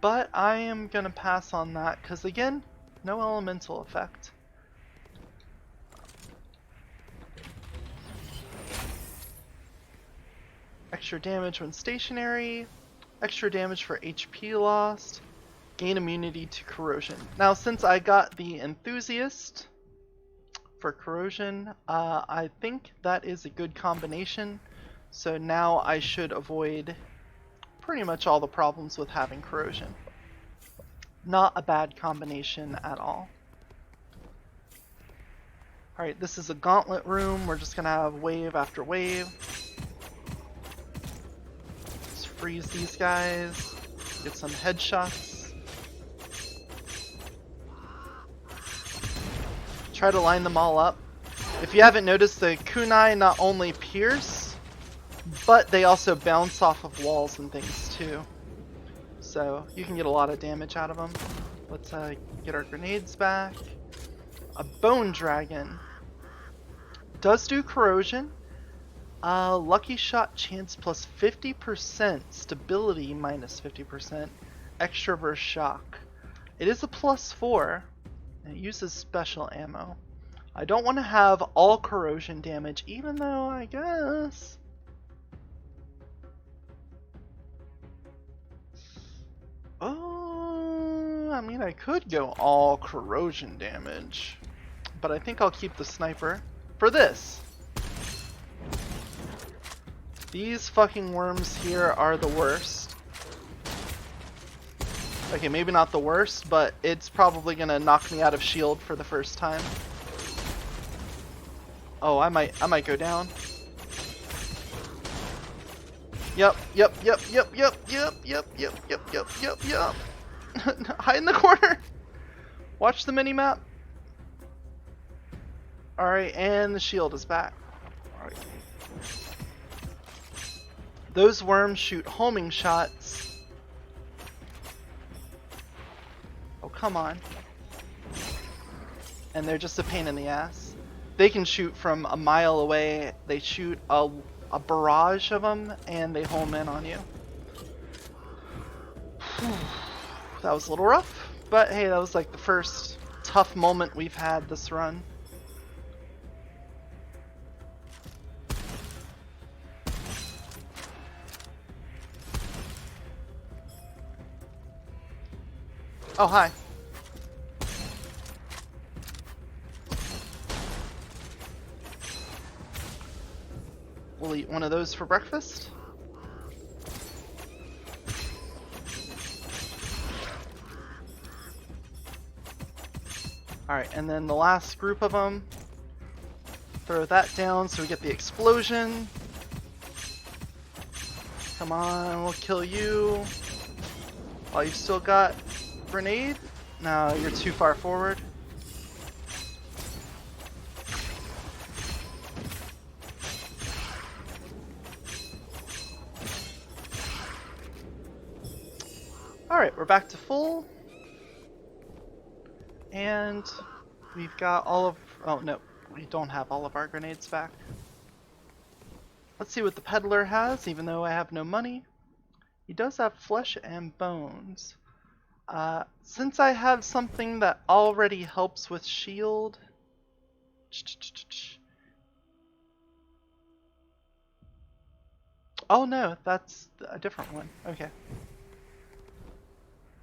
But I am going to pass on that because, again, no elemental effect. Extra damage when stationary, extra damage for HP lost, gain immunity to corrosion. Now, since I got the enthusiast for corrosion, I think that is a good combination. So now I should avoid pretty much all the problems with having corrosion. Not a bad combination at all. Alright, this is a gauntlet room. We're just gonna have wave after wave. Let's freeze these guys. Get some headshots. Try to line them all up. If you haven't noticed, the kunai not only pierce, but they also bounce off of walls and things too. So you can get a lot of damage out of them. Let's get our grenades back. A bone dragon. Does do corrosion. Lucky shot chance plus 50%. Stability minus 50%. Extra burst shock. It is a +4. And it uses special ammo. I don't want to have all corrosion damage, even though I guess... Oh, I mean, I could go all corrosion damage, but I think I'll keep the sniper for this. These fucking worms here are the worst. Okay, maybe not the worst, but it's probably gonna knock me out of shield for the first time. Oh, I might go down. Yep. Hide in the corner. Watch the mini map. Alright, and the shield is back. Alright. Those worms shoot homing shots. Oh, come on. And they're just a pain in the ass. They can shoot from a mile away. They shoot a barrage of them, and they home in on you. That was a little rough, but hey, that was like the first tough moment we've had this run. Oh, hi. We'll eat one of those for breakfast. Alright, and then the last group of them. Throw that down so we get the explosion. Come on, we'll kill you. Oh, you still got grenade? No, you're too far forward. Alright, we're back to full. And we've got all of... Oh, no. We don't have all of our grenades back. Let's see what the peddler has, even though I have no money. He does have flesh and bones. Since I have something that already helps with shield... Oh no, that's a different one. Okay.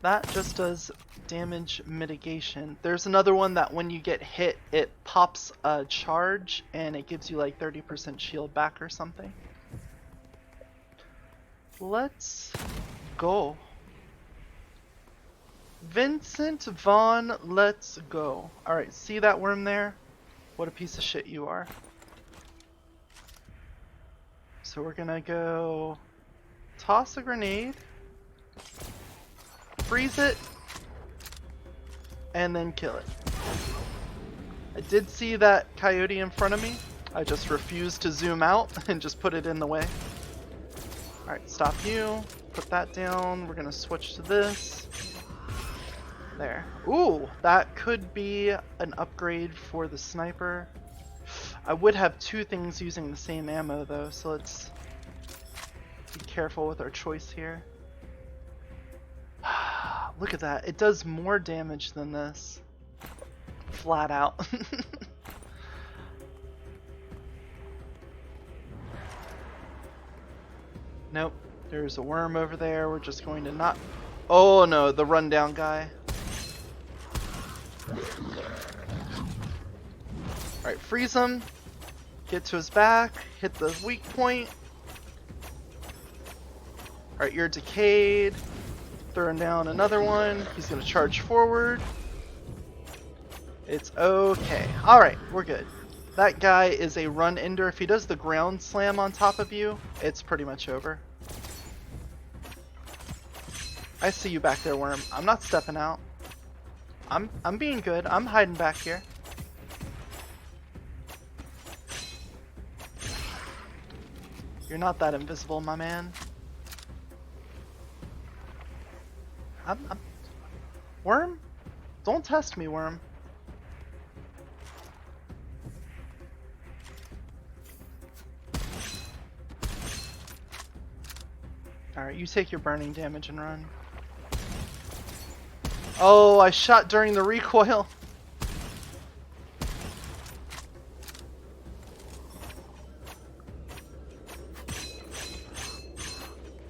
That just does damage mitigation. There's another one that when you get hit, it pops a charge and it gives you like 30% shield back or something. Let's go. Vincent Vaughn, let's go. Alright, see that worm there? What a piece of shit you are. So we're gonna go toss a grenade, freeze it, and then kill it. I did see that coyote in front of me. I just refused to zoom out and just put it in the way. Alright, stop you. Put that down. We're gonna switch to this. There. Ooh, that could be an upgrade for the sniper. I would have two things using the same ammo though, so let's be careful with our choice here. Look at that. It does more damage than this. Flat out. Nope. There's a worm over there. We're just going to not... Oh no, the rundown guy. Alright, freeze him. Get to his back. Hit the weak point. Alright, you're decayed. Throwing down another one. He's going to charge forward. It's okay. Alright, we're good. That guy is a run ender. If he does the ground slam on top of you, it's pretty much over. I see you back there, worm. I'm not stepping out. I'm being good. I'm hiding back here. You're not that invisible, my man. Worm? Don't test me, worm. Alright, you take your burning damage and run. Oh, I shot during the recoil.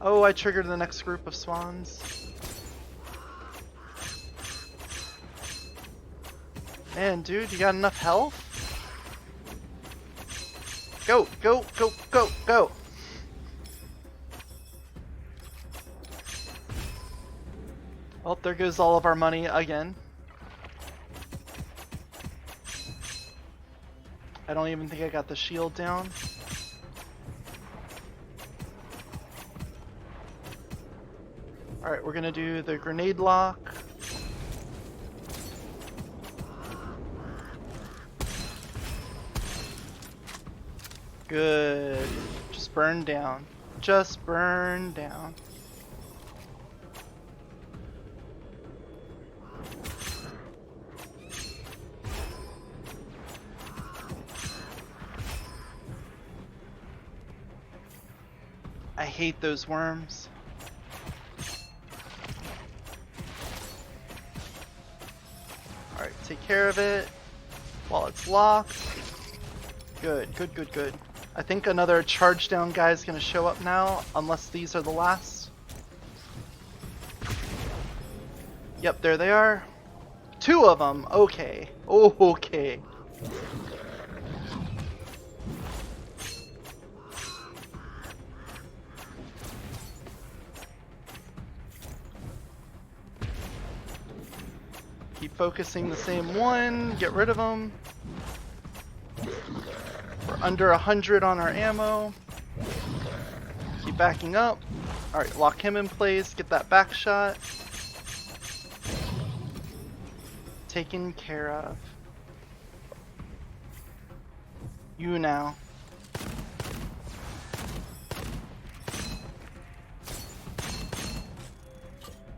Oh, I triggered the next group of swans. Man, dude, you got enough health? Go, go, go, go, go! Well, there goes all of our money again. I don't even think I got the shield down. Alright, we're gonna do the grenade lock. Good. Just burn down. Just burn down. I hate those worms. Alright, take care of it while it's locked. Good, good, good, good. I think another charge down guy is going to show up now, unless these are the last. Yep, there they are. Two of them. Okay. Oh, okay. Keep focusing the same one. Get rid of them. We're under 100 on our ammo. Keep backing up. Alright, lock him in place, get that back shot. Taken care of. You now.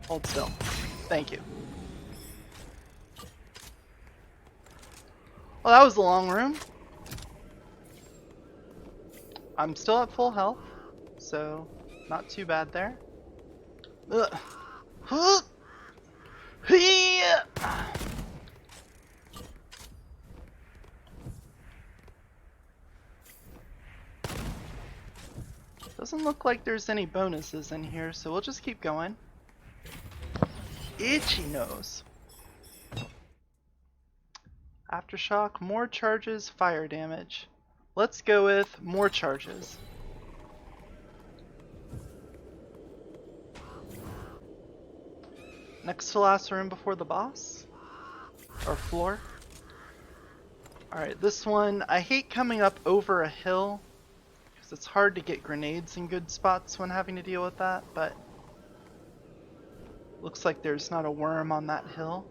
Hold still. Thank you. Well, that was a long room. I'm still at full health, so not too bad there. Ugh. Huh. Doesn't look like there's any bonuses in here, so we'll just keep going. Itchy nose. Aftershock, more charges, fire damage. Let's go with more charges. Next to last room before the boss? Or floor? Alright, this one, I hate coming up over a hill, because it's hard to get grenades in good spots when having to deal with that, but looks like there's not a worm on that hill.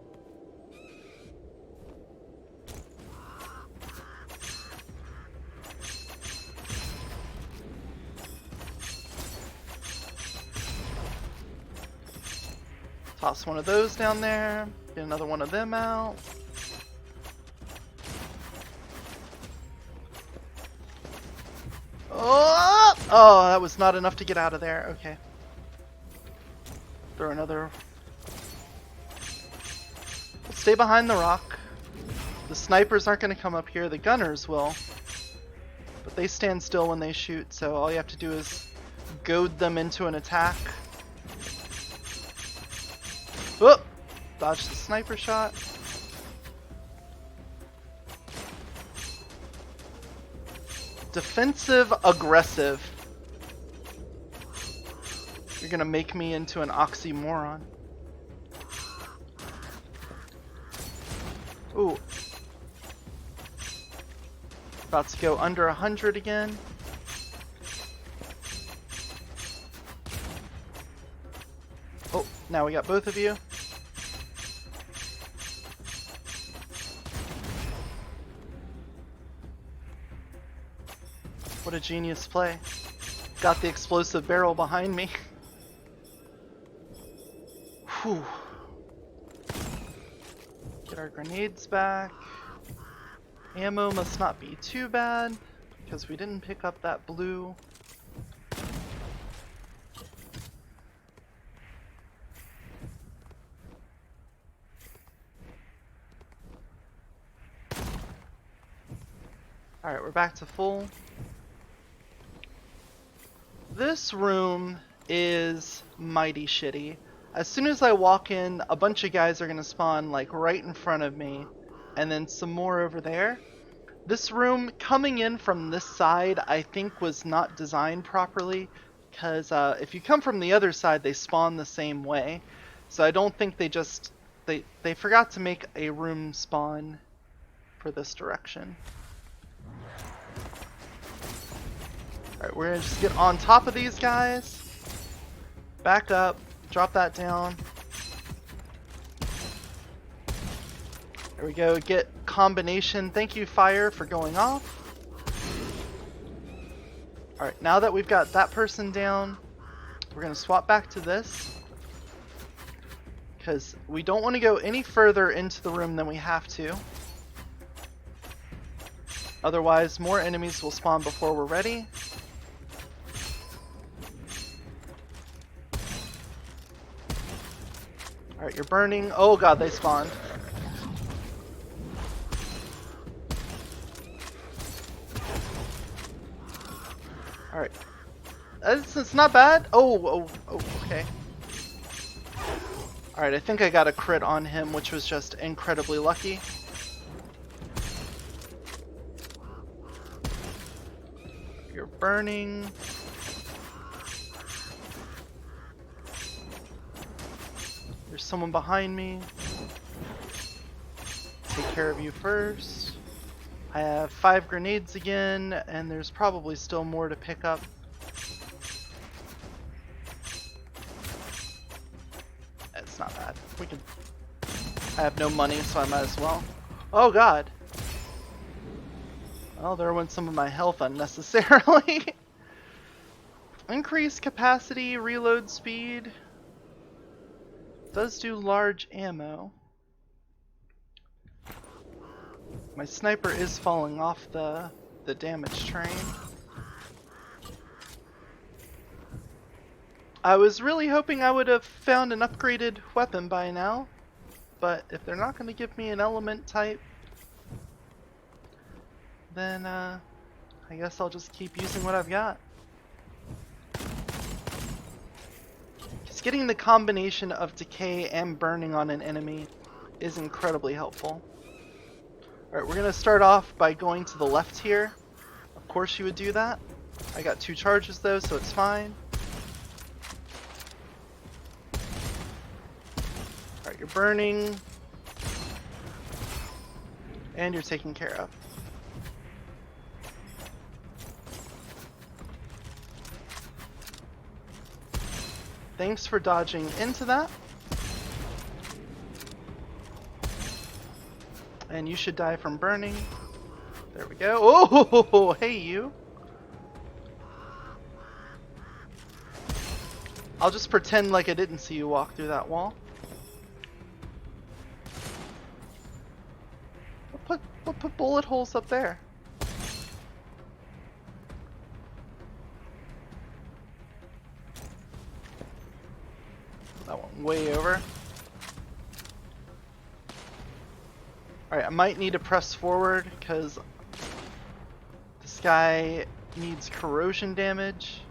Toss one of those down there, get another one of them out. Oh, that was not enough to get out of there. Okay. Throw another. Stay behind the rock. The snipers aren't going to come up here. The gunners will. But they stand still when they shoot, so all you have to do is goad them into an attack. Whoop! Dodge the sniper shot. Defensive aggressive. You're gonna make me into an oxymoron. Ooh. About to go under 100 again. Oh, now we got both of you. What a genius play. Got the explosive barrel behind me. Whew. Get our grenades back. Ammo must not be too bad, because we didn't pick up that blue. Alright, we're back to full. This room is mighty shitty. As soon as I walk in, a bunch of guys are going to spawn like right in front of me, and then some more over there. This room coming in from this side I think was not designed properly, because if you come from the other side they spawn the same way. So I don't think they forgot to make a room spawn for this direction. Alright, we're gonna just get on top of these guys. Back up. Drop that down. There we go. Get combination. Thank you, fire, for going off. Alright, now that we've got that person down, we're gonna swap back to this. Because we don't want to go any further into the room than we have to. Otherwise, more enemies will spawn before we're ready. Alright, you're burning. Oh god, they spawned. Alright. It's not bad. Oh, okay. Alright, I think I got a crit on him, which was just incredibly lucky. You're burning. There's someone behind me. Take care of you first. I have 5 grenades again, and there's probably still more to pick up. We can. I have no money, so I might as well. Oh god. Well, there went some of my health unnecessarily. Increase capacity, reload speed. Does do large ammo. My sniper is falling off the damage train. I was really hoping I would have found an upgraded weapon by now, but if they're not going to give me an element type, then I guess I'll just keep using what I've got. Just getting the combination of decay and burning on an enemy is incredibly helpful. Alright, we're going to start off by going to the left here. Of course you would do that. I got 2 charges though, so it's fine. Alright, you're burning. And you're taken care of. Thanks for dodging into that. And you should die from burning. There we go. Oh, hey you. I'll just pretend like I didn't see you walk through that wall. We'll put bullet holes up there. That one way over. Alright, I might need to press forward because this guy needs corrosion damage.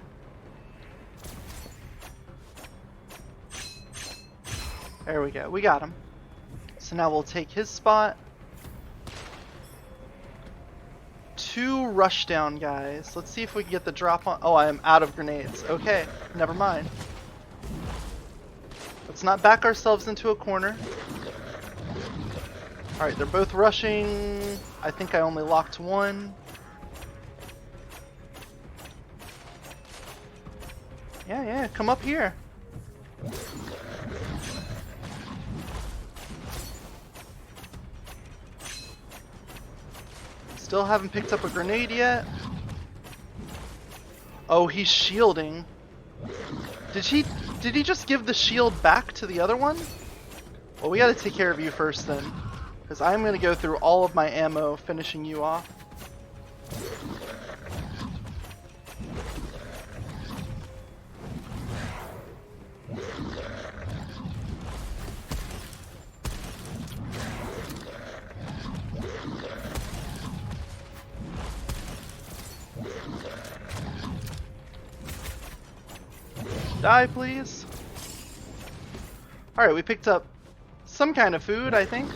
There we go, we got him. So now we'll take his spot. 2 rushdown guys. Let's see if we can get the drop on. Oh, I am out of grenades. Okay, never mind. Let's not back ourselves into a corner. Alright, they're both rushing. I think I only locked one. Yeah, come up here. Still haven't picked up a grenade yet. Oh, he's shielding. Did he just give the shield back to the other one? Well, we gotta take care of you first then. Because I'm gonna go through all of my ammo finishing you off. Die, please. Alright, we picked up some kind of food, I think.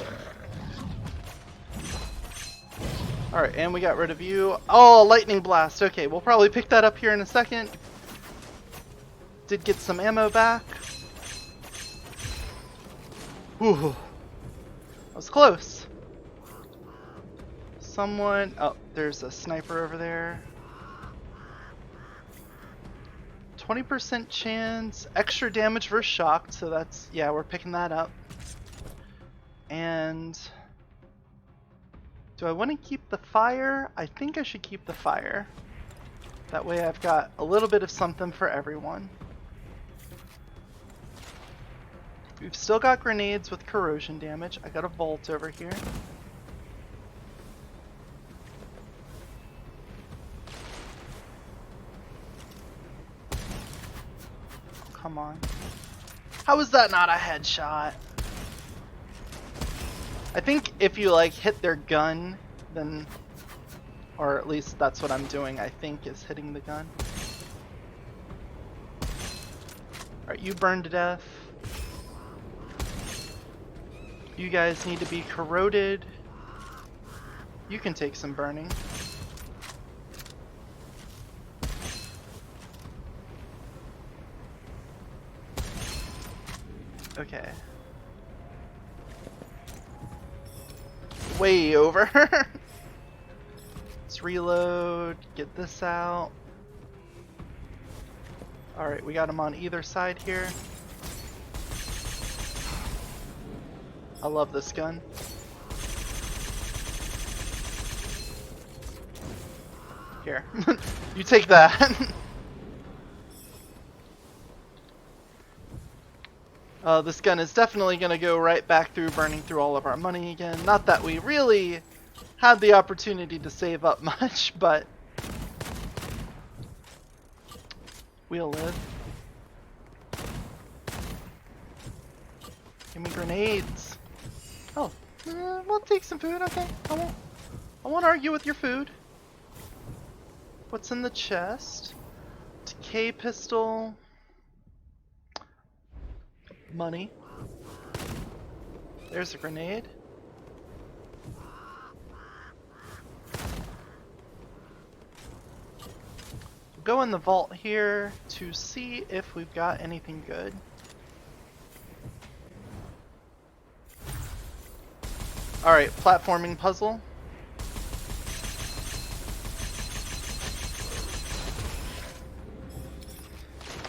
Alright, and we got rid of you. Oh, a lightning blast. Okay, we'll probably pick that up here in a second. Did get some ammo back. Ooh. That was close. Someone... Oh, there's a sniper over there. 20% chance, extra damage versus shocked, so that's, yeah, we're picking that up. And do I want to keep the fire? I think I should keep the fire. That way I've got a little bit of something for everyone. We've still got grenades with corrosion damage. I got a vault over here. Come on. How is that not a headshot? I think if you like hit their gun, then, or at least that's what I'm doing, I think, is hitting the gun. Alright, you burn to death. You guys need to be corroded. You can take some burning. Okay. Way over. Let's reload, get this out. Alright, we got them on either side here. I love this gun. Here, you take that. This gun is definitely going to go right back through burning through all of our money again. Not that we really had the opportunity to save up much, but we'll live. Give me grenades. Oh, we'll take some food, okay. I won't argue with your food. What's in the chest? Decay pistol. Money. There's a grenade. We'll go in the vault here to see if we've got anything good. Alright, platforming puzzle.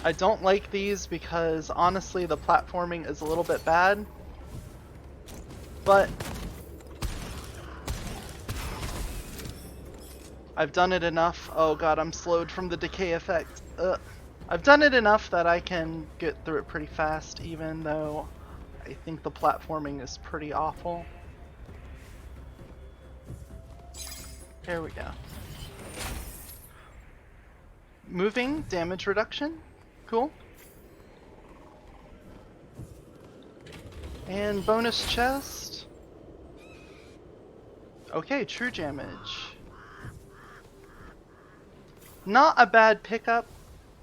I don't like these because honestly the platforming is a little bit bad, but I've done it enough. Oh god, I'm slowed from the decay effect. I've done it enough that I can get through it pretty fast, even though I think the platforming is pretty awful. Here we go. Moving, damage reduction. Cool. And bonus chest. Okay, true damage. Not a bad pickup.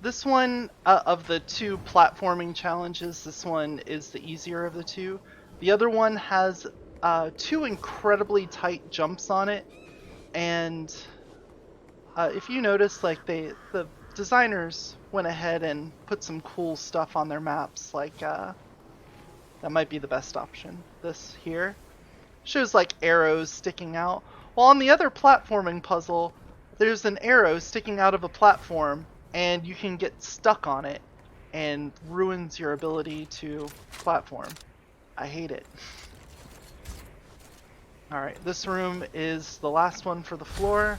This one, of the two platforming challenges, this one is the easier of the two. The other one has two incredibly tight jumps on it, and if you notice, like the designers went ahead and put some cool stuff on their maps, like that might be the best option. This here shows like arrows sticking out, while on the other platforming puzzle there's an arrow sticking out of a platform and you can get stuck on it and ruins your ability to platform. I hate it. Alright, this room is the last one for the floor,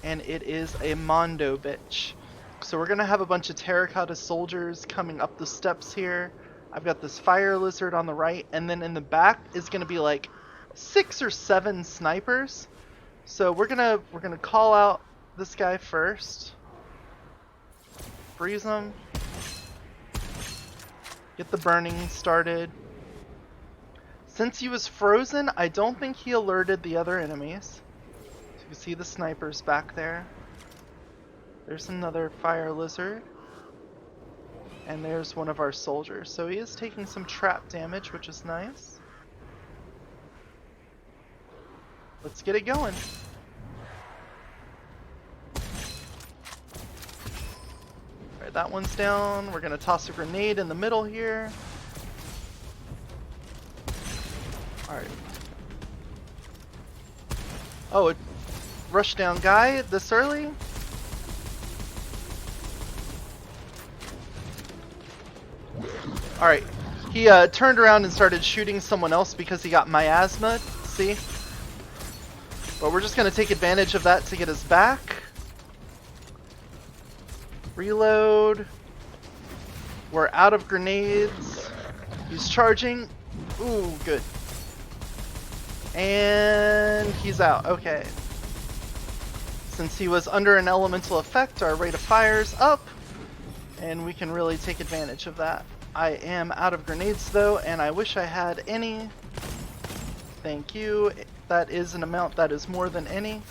and it is a Mondo bitch. So we're gonna have a bunch of terracotta soldiers coming up the steps here. I've got this fire lizard on the right, and then in the back is gonna be like 6 or 7 snipers. So we're gonna call out this guy first. Freeze him. Get the burning started. Since he was frozen, I don't think he alerted the other enemies. So you can see the snipers back there. There's another fire lizard. And there's one of our soldiers. So he is taking some trap damage, which is nice. Let's get it going. Alright, that one's down. We're gonna toss a grenade in the middle here. Alright. Oh, a rushdown guy this early? Alright. He turned around and started shooting someone else because he got miasma. See? But we're just going to take advantage of that to get us back. Reload. We're out of grenades. He's charging. Ooh, good. And he's out. Okay. Since he was under an elemental effect, our rate of fire's up. And we can really take advantage of that. I am out of grenades though, and I wish I had any. Thank you. That is an amount that is more than any.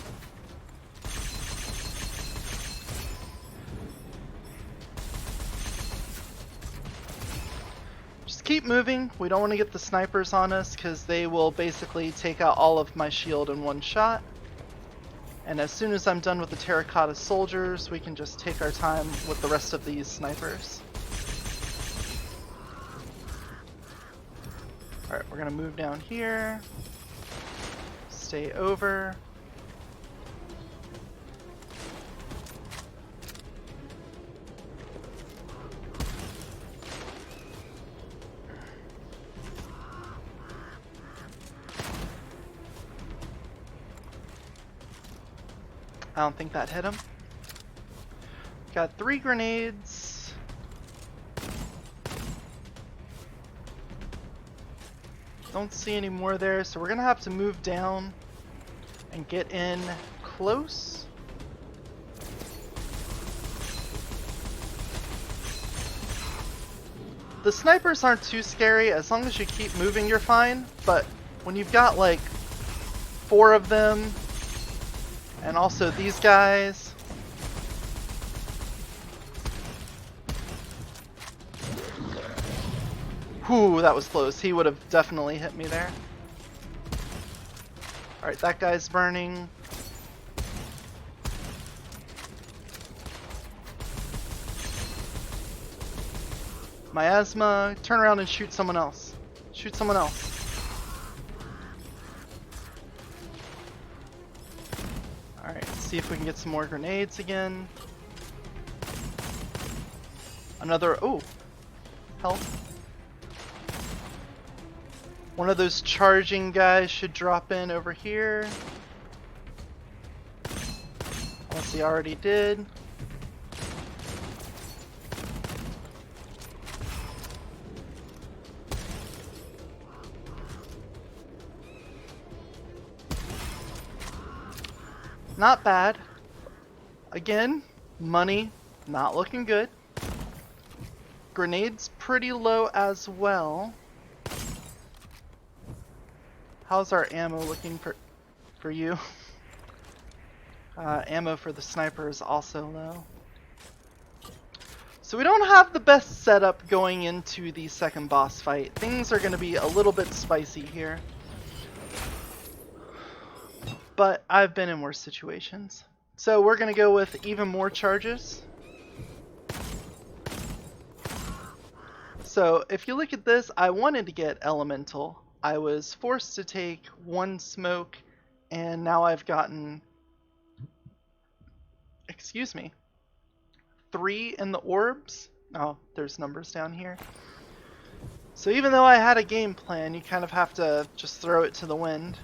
Just keep moving. We don't want to get the snipers on us because they will basically take out all of my shield in one shot. And as soon as I'm done with the terracotta soldiers, we can just take our time with the rest of these snipers. Alright, we're gonna move down here. Stay over. I don't think that hit him. Got 3 grenades. Don't see any more there, so we're gonna have to move down and get in close. The snipers aren't too scary. As long as you keep moving, you're fine. But when you've got like 4 of them, and also these guys, whew, that was close. He would have definitely hit me there. Alright, that guy's burning. Miasma, turn around and shoot someone else. Shoot someone else. Alright, let's see if we can get some more grenades again. Another, oh, health. One of those charging guys should drop in over here. Unless he already did. Not bad. Again, money not looking good. Grenades pretty low as well. How's our ammo looking for you? Ammo for the sniper is also low. So we don't have the best setup going into the second boss fight. Things are going to be a little bit spicy here. But I've been in worse situations. So we're going to go with even more charges. So if you look at this, I wanted to get elemental. I was forced to take 1 smoke, and now I've gotten, excuse me, 3 in the orbs. Oh, there's numbers down here. So even though I had a game plan, you kind of have to just throw it to the wind.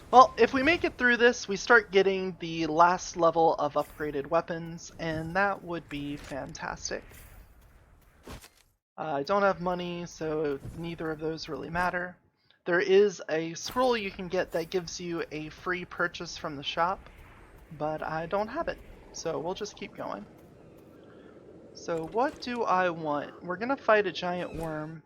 Well, if we make it through this, we start getting the last level of upgraded weapons, and that would be fantastic. I don't have money, so neither of those really matter. There is a scroll you can get that gives you a free purchase from the shop, but I don't have it, so we'll just keep going. So what do I want? We're gonna fight a giant worm.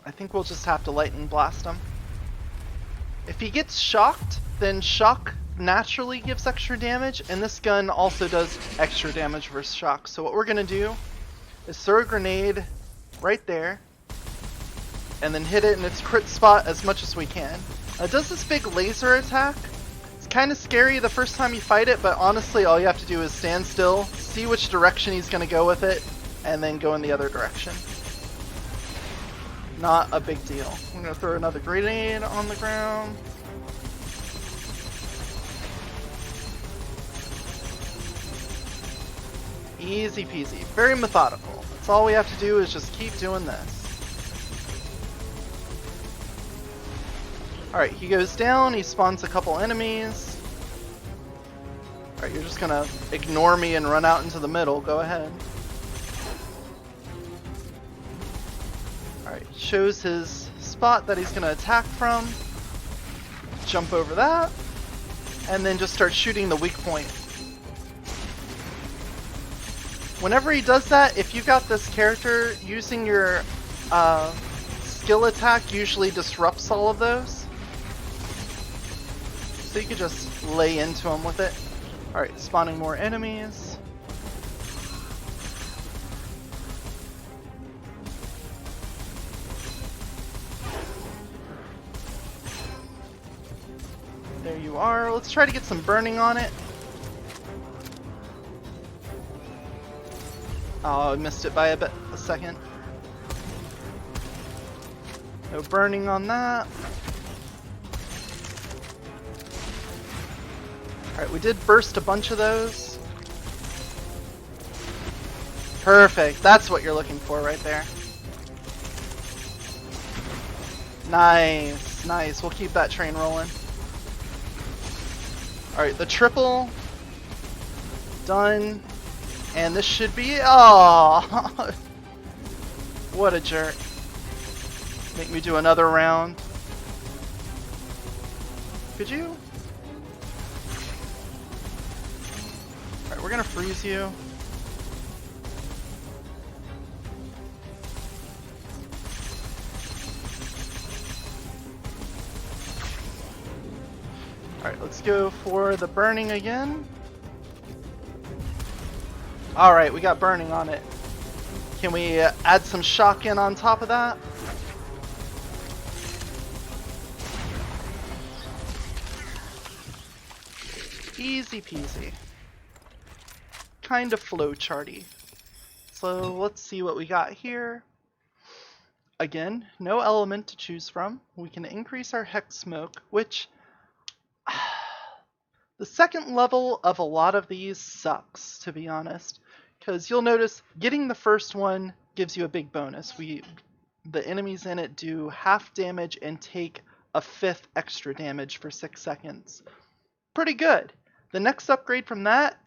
I think we'll just have to lightning blast him. If he gets shocked, then shock naturally gives extra damage, and this gun also does extra damage versus shock. So what we're gonna do is throw a grenade right there, and then hit it in its crit spot as much as we can. It does this big laser attack. It's kind of scary the first time you fight it, but honestly all you have to do is stand still, see which direction he's gonna go with it, and then go in the other direction. Not a big deal. I'm gonna throw another grenade on the ground. Easy peasy. Very methodical. That's all we have to do is just keep doing this. Alright, he goes down, he spawns a couple enemies. Alright, you're just gonna ignore me and run out into the middle. Go ahead. Alright, shows his spot that he's gonna attack from. Jump over that. And then just start shooting the weak point. Whenever he does that, if you got this character, using your skill attack usually disrupts all of those. So you could just lay into him with it. Alright, spawning more enemies. There you are. Let's try to get some burning on it. Oh, I missed it by a second. No burning on that. Alright, we did burst a bunch of those. Perfect. That's what you're looking for right there. Nice, nice. We'll keep that train rolling. Alright, the triple. Done. And this should be... Oh! What a jerk. Make me do another round. Could you? Alright, we're gonna freeze you. Alright, let's go for the burning again. Alright, we got burning on it. Can we add some shock in on top of that? Easy peasy. Kind of flowcharty. So let's see what we got here. Again, no element to choose from. We can increase our hex smoke, which the second level of a lot of these sucks, to be honest. Because you'll notice getting the first one gives you a big bonus. The enemies in it do half damage and take a fifth extra damage for 6 seconds. Pretty good. The next upgrade from that,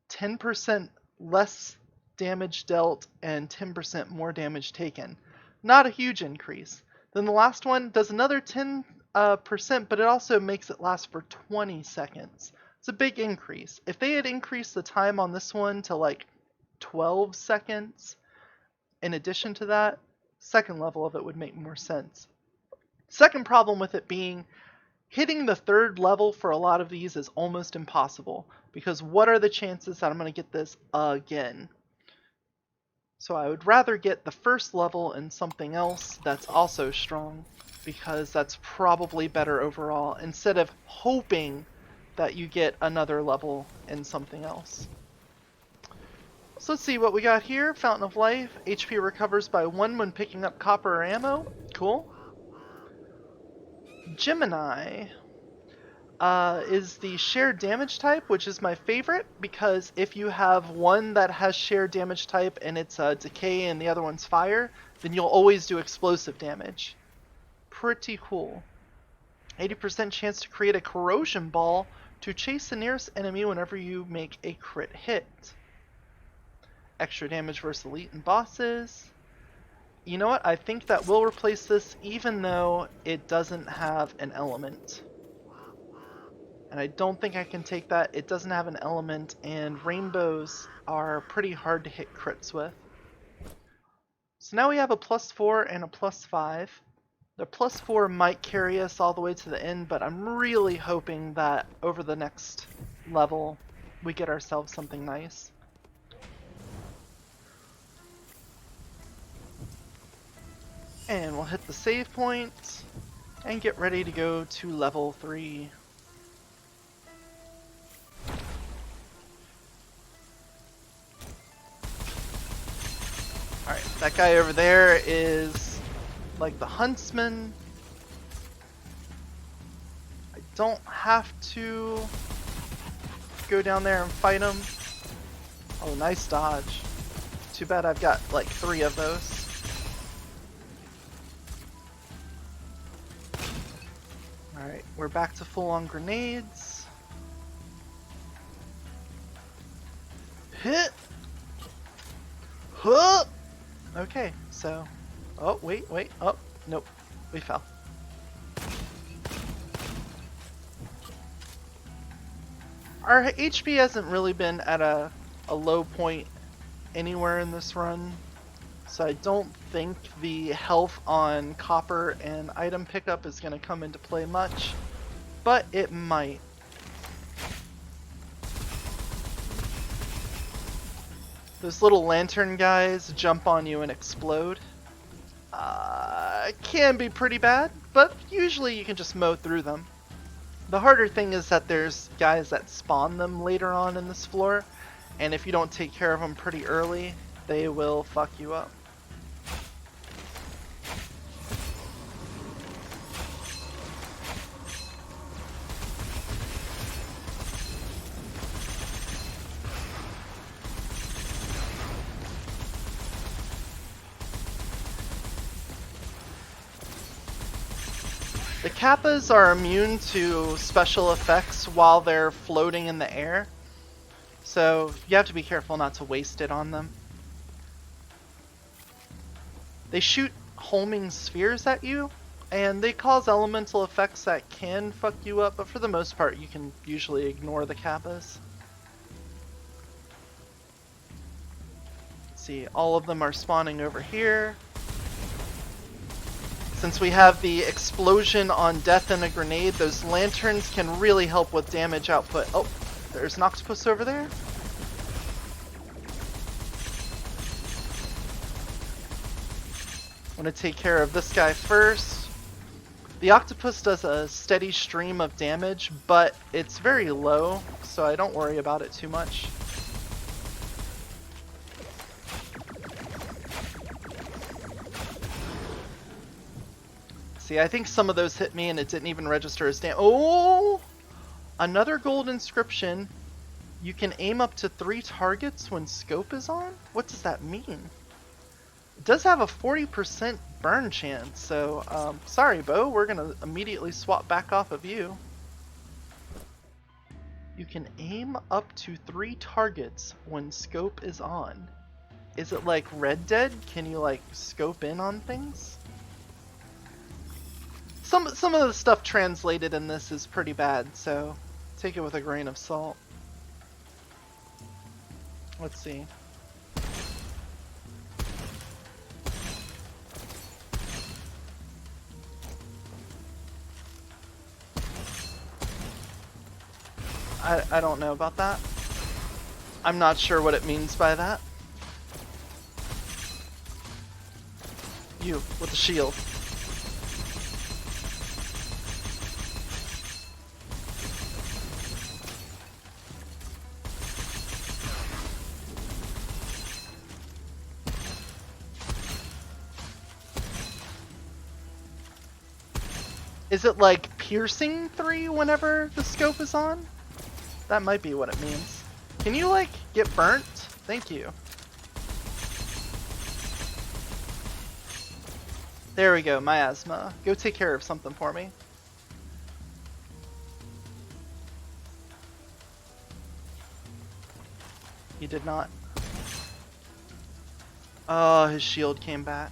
10% less damage dealt and 10% more damage taken. Not a huge increase. Then the last one does another 10%, but it also makes it last for 20 seconds. It's a big increase. If they had increased the time on this one to like 12 seconds, in addition to that, second level of it would make more sense. Second problem with it being, hitting the third level for a lot of these is almost impossible, because what are the chances that I'm going to get this again? So I would rather get the first level in something else that's also strong, because that's probably better overall, instead of hoping that you get another level in something else. So let's see what we got here. Fountain of Life. HP recovers by 1 when picking up copper or ammo. Cool. Gemini is the shared damage type, which is my favorite, because if you have one that has shared damage type and it's decay and the other one's fire, then you'll always do explosive damage. Pretty cool. 80% chance to create a corrosion ball to chase the nearest enemy whenever you make a crit hit. Extra damage versus elite and bosses. You know what? I think that will replace this even though it doesn't have an element. And I don't think I can take that. It doesn't have an element, and rainbows are pretty hard to hit crits with. So now we have a +4 and a +5. The +4 might carry us all the way to the end, but I'm really hoping that over the next level we get ourselves something nice. And we'll hit the save point and get ready to go to level 3. Alright, that guy over there is like the huntsman. I don't have to go down there and fight him. Oh, nice dodge. Too bad I've got like 3 of those. Alright, we're back to full-on grenades. Hit! Huh! Okay, so... Oh, wait. Oh, nope. We fell. Our HP hasn't really been at a low point anywhere in this run. So I don't think the health on copper and item pickup is going to come into play much, but it might. Those little lantern guys jump on you and explode. Can be pretty bad, but usually you can just mow through them. The harder thing is that there's guys that spawn them later on in this floor, and if you don't take care of them pretty early, they will fuck you up. The Kappas are immune to special effects while they're floating in the air, so you have to be careful not to waste it on them. They shoot homing spheres at you, and they cause elemental effects that can fuck you up, but for the most part you can usually ignore the Kappas. See, all of them are spawning over here. Since we have the explosion on death and a grenade, those lanterns can really help with damage output. Oh, there's an octopus over there. I'm gonna take care of this guy first. The octopus does a steady stream of damage, but it's very low, so I don't worry about it too much. See, I think some of those hit me and it didn't even register as damage. Oh! Another gold inscription. You can aim up to 3 targets when scope is on? What does that mean? It does have a 40% burn chance, so sorry, Bo, we're gonna immediately swap back off of you. You can aim up to 3 targets when scope is on. Is it like Red Dead? Can you like scope in on things? Some of the stuff translated in this is pretty bad, so take it with a grain of salt. Let's see. I don't know about that. I'm not sure what it means by that. You, with the shield. Is it like piercing 3 whenever the scope is on? That might be what it means. Can you like get burnt? Thank you. There we go, miasma. Go take care of something for me. He did not. Oh, his shield came back.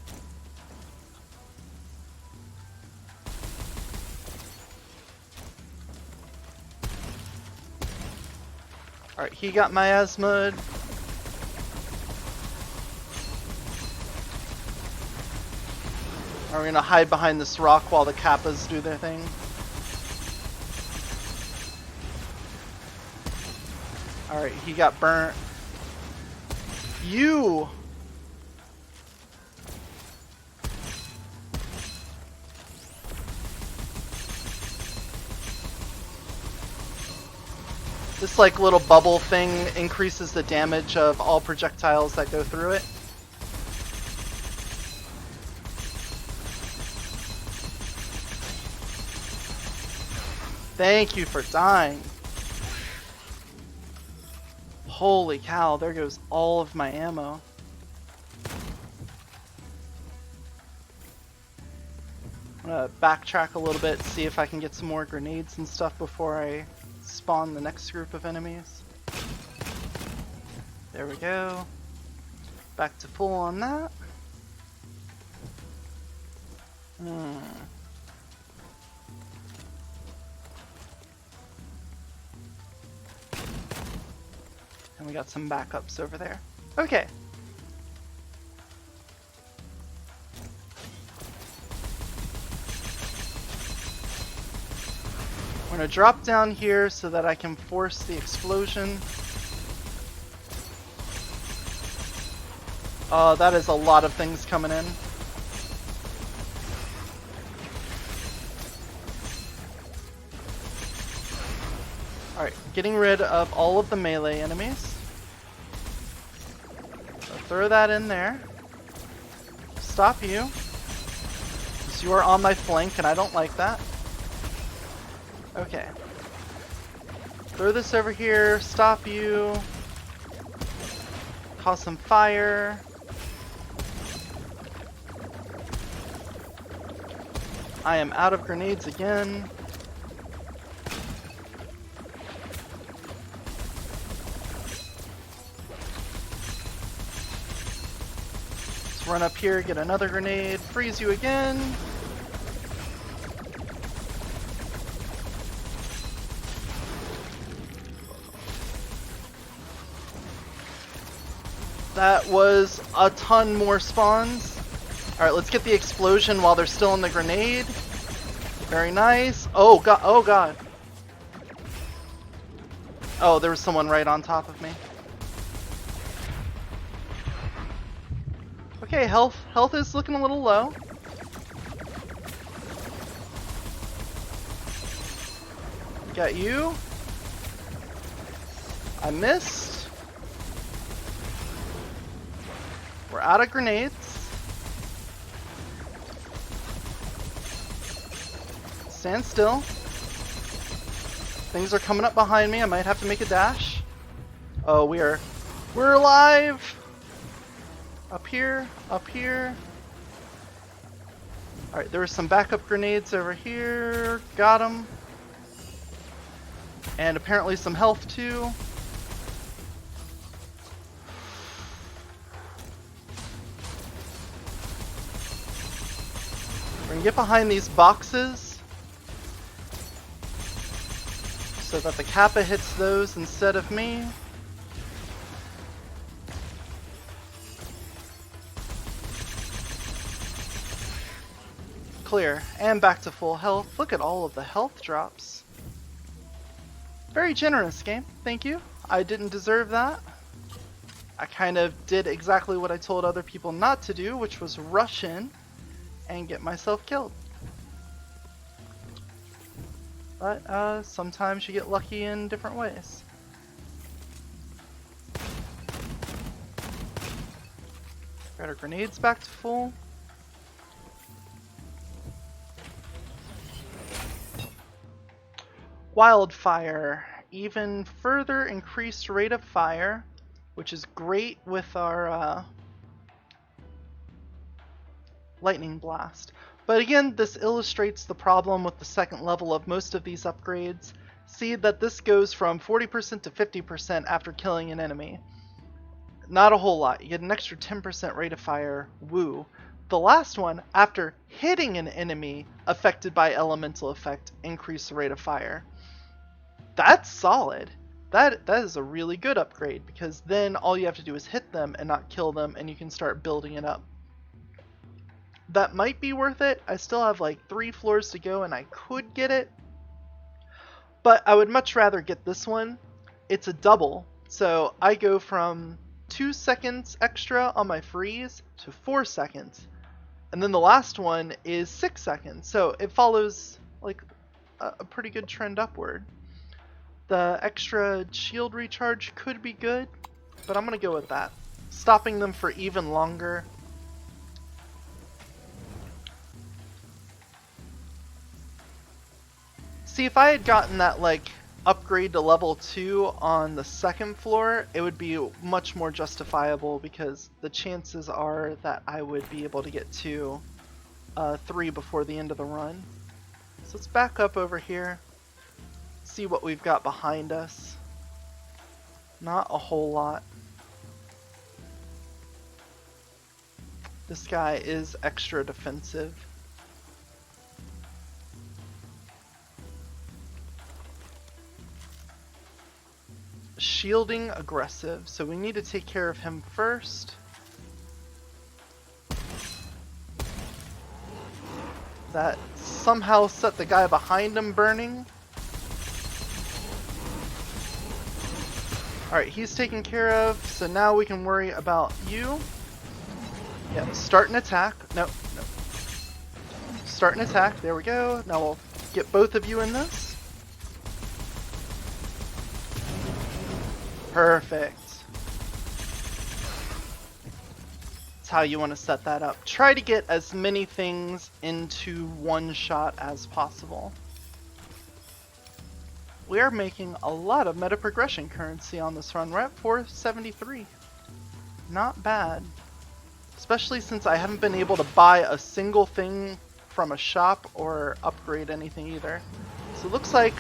Alright, he got miasma. We're gonna hide behind this rock while the Kappas do their thing. Alright, he got burnt. You! This like little bubble thing increases the damage of all projectiles that go through it. Thank you for dying. Holy cow, there goes all of my ammo. I'm gonna backtrack a little bit, see if I can get some more grenades and stuff before I spawn the next group of enemies. There we go. Back to full on that. And we got some backups over there. Okay. We're gonna drop down here so that I can force the explosion. Oh, that is a lot of things coming in. Alright, getting rid of all of the melee enemies. So throw that in there. Stop you. Because you are on my flank and I don't like that. Okay. Throw this over here, stop you. Cause some fire. I am out of grenades again. Let's run up here, get another grenade, freeze you again. That was a ton more spawns. Alright, let's get the explosion while they're still in the grenade. Very nice. Oh god, oh god. Oh, there was someone right on top of me. Okay, health is looking a little low. Got you. I missed. We're out of grenades. Stand still. Things are coming up behind me. I might have to make a dash. Oh, we're alive. Up here, up here. All right, there were some backup grenades over here. Got them. And apparently some health too. We're gonna get behind these boxes so that the Kappa hits those instead of me. Clear, and back to full health. Look at all of the health drops. Very generous game, thank you. I didn't deserve that. I kind of did exactly what I told other people not to do, which was rush in and get myself killed. But sometimes you get lucky in different ways. Got our grenades back to full. Wildfire, even further increased rate of fire, which is great with our lightning blast. But again, this illustrates the problem with the second level of most of these upgrades. See that this goes from 40% to 50% after killing an enemy. Not a whole lot. You get an extra 10% rate of fire. Woo. The last one, after hitting an enemy affected by elemental effect, increase the rate of fire. That's solid. That is a really good upgrade, because then all you have to do is hit them and not kill them, and you can start building it up. That might be worth it. I still have like 3 floors to go and I could get it. But I would much rather get this one. It's a double. So I go from 2 seconds extra on my freeze to 4 seconds. And then the last one is 6 seconds. So it follows like a pretty good trend upward. The extra shield recharge could be good, but I'm going to go with that. Stopping them for even longer. See, if I had gotten that like upgrade to level 2 on the second floor, it would be much more justifiable, because the chances are that I would be able to get to 3 before the end of the run. So let's back up over here, see what we've got behind us. Not a whole lot. This guy is extra defensive. Shielding aggressive, so we need to take care of him first. That somehow set the guy behind him burning. Alright, he's taken care of, so now we can worry about you. Yeah, start an attack. No. Start an attack, there we go. Now we'll get both of you in this. Perfect. That's how you want to set that up. Try to get as many things into one shot as possible. We are making a lot of meta progression currency on this run. We're at 473. Not bad. Especially since I haven't been able to buy a single thing from a shop or upgrade anything either. So it looks like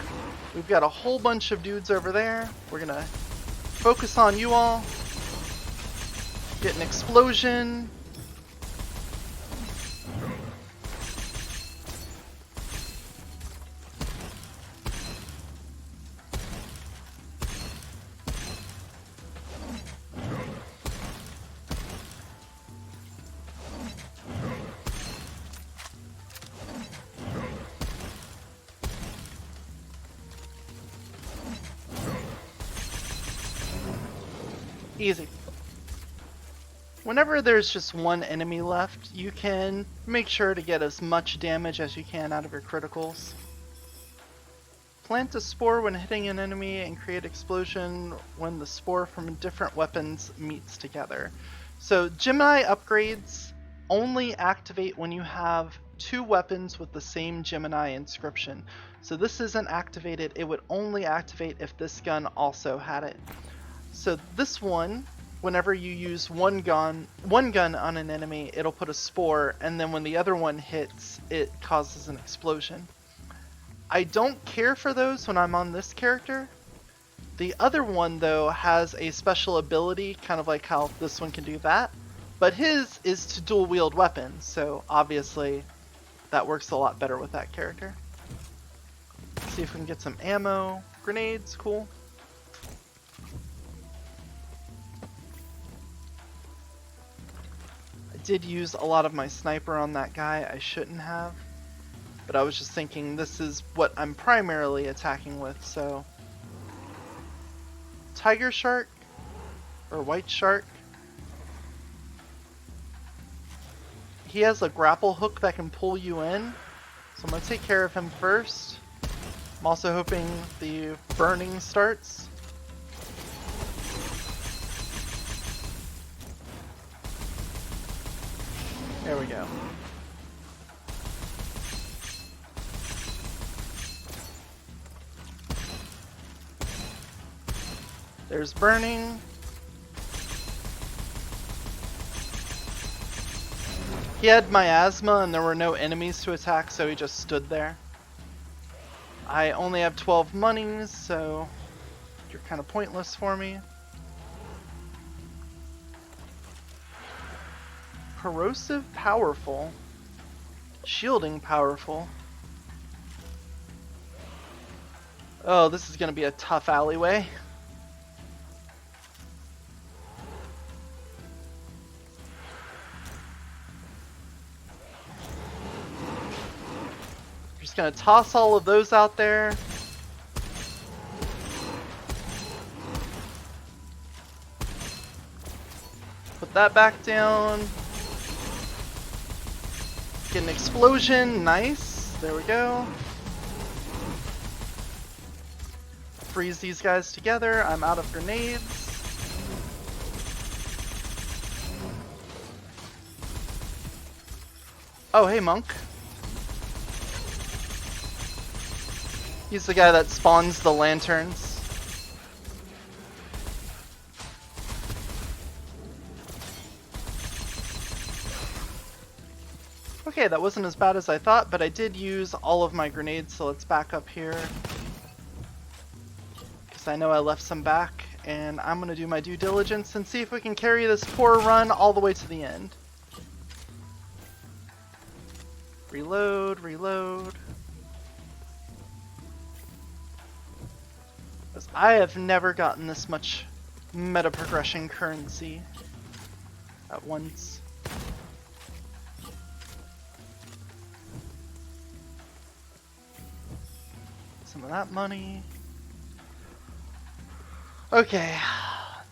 we've got a whole bunch of dudes over there. We're gonna focus on you all. Get an explosion. Easy. Whenever there's just one enemy left, you can make sure to get as much damage as you can out of your criticals. Plant a spore when hitting an enemy and create explosion when the spore from different weapons meets together. So Gemini upgrades only activate when you have two weapons with the same Gemini inscription. So this isn't activated, it would only activate if this gun also had it. So this one, whenever you use one gun on an enemy, it'll put a spore, and then when the other one hits, it causes an explosion. I don't care for those when I'm on this character. The other one, though, has a special ability, kind of like how this one can do that, but his is to dual wield weapons, so obviously that works a lot better with that character. Let's see if we can get some ammo. Grenades, cool. Did use a lot of my sniper on that guy. I shouldn't have, but I was just thinking this is what I'm primarily attacking with. So tiger shark or white shark, he has a grapple hook that can pull you in, so I'm gonna take care of him first. I'm also hoping the burning starts. There we go. There's burning. He had miasma and there were no enemies to attack, so he just stood there. I only have 12 monies, so you're kind of pointless for me. Corrosive powerful. Shielding powerful. Oh, this is gonna be a tough alleyway. Just gonna toss all of those out there. Put that back down. Get an explosion, nice. There we go. Freeze these guys together. I'm out of grenades. Oh, hey, monk. He's the guy that spawns the lanterns. Okay, that wasn't as bad as I thought, but I did use all of my grenades, so let's back up here. Because I know I left some back, and I'm going to do my due diligence and see if we can carry this poor run all the way to the end. Reload, reload. Because I have never gotten this much meta progression currency at once. Some of that money. Okay,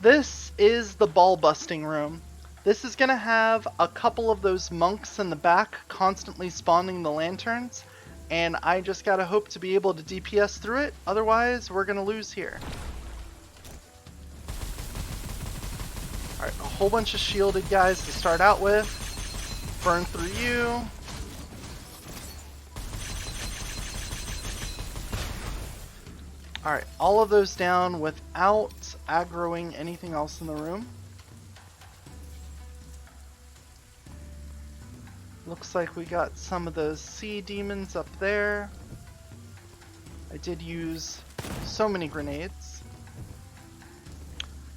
this is the ball busting room. This is gonna have a couple of those monks in the back constantly spawning the lanterns, and I just gotta hope to be able to DPS through it, otherwise we're gonna lose here. Alright, a whole bunch of shielded guys to start out with. Burn through you. Alright, all of those down without aggroing anything else in the room. Looks like we got some of those sea demons up there. I did use so many grenades.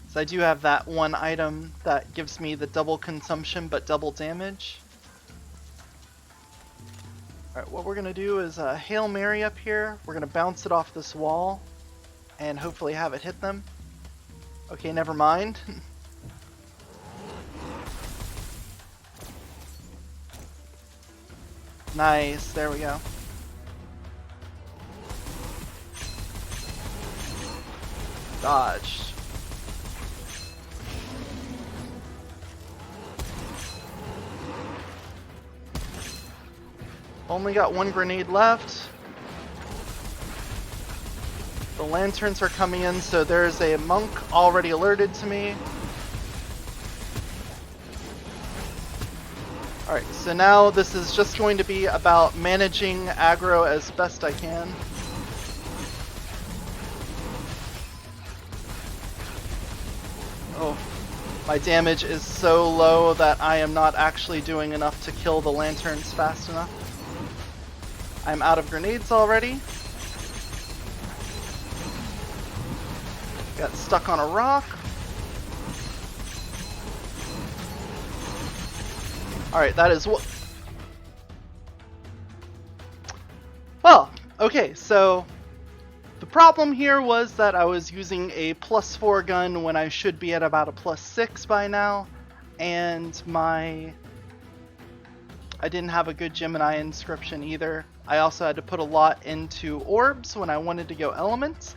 So I do have that one item that gives me the double consumption but double damage. Alright, what we're going to do is a Hail Mary up here. We're going to bounce it off this wall and hopefully have it hit them. Okay, never mind. Nice, there we go. Dodged. Only got one grenade left. The lanterns are coming in, so there's a monk already alerted to me. Alright, so now this is just going to be about managing aggro as best I can. Oh, my damage is so low that I am not actually doing enough to kill the lanterns fast enough. I'm out of grenades already. Got stuck on a rock. Alright, that is what... Well, okay, so... The problem here was that I was using a +4 gun when I should be at about a +6 by now. And I didn't have a good Gemini inscription either. I also had to put a lot into orbs when I wanted to go elements.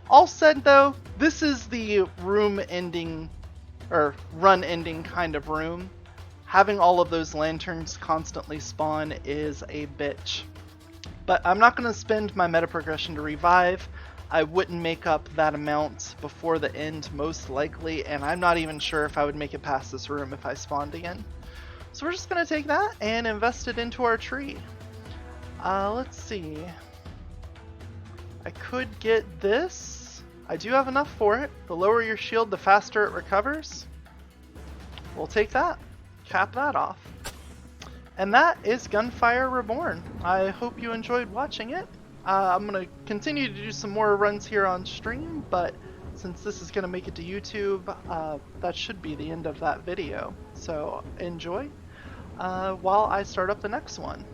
All said though, this is the room ending, or run ending kind of room. Having all of those lanterns constantly spawn is a bitch. But I'm not going to spend my meta progression to revive. I wouldn't make up that amount before the end most likely, and I'm not even sure if I would make it past this room if I spawned again. So we're just going to take that and invest it into our tree. Let's see. I could get this. I do have enough for it. The lower your shield, the faster it recovers. We'll take that. Cap that off. And that is Gunfire Reborn. I hope you enjoyed watching it. I'm going to continue to do some more runs here on stream, but since this is going to make it to YouTube, that should be the end of that video. So enjoy while I start up the next one.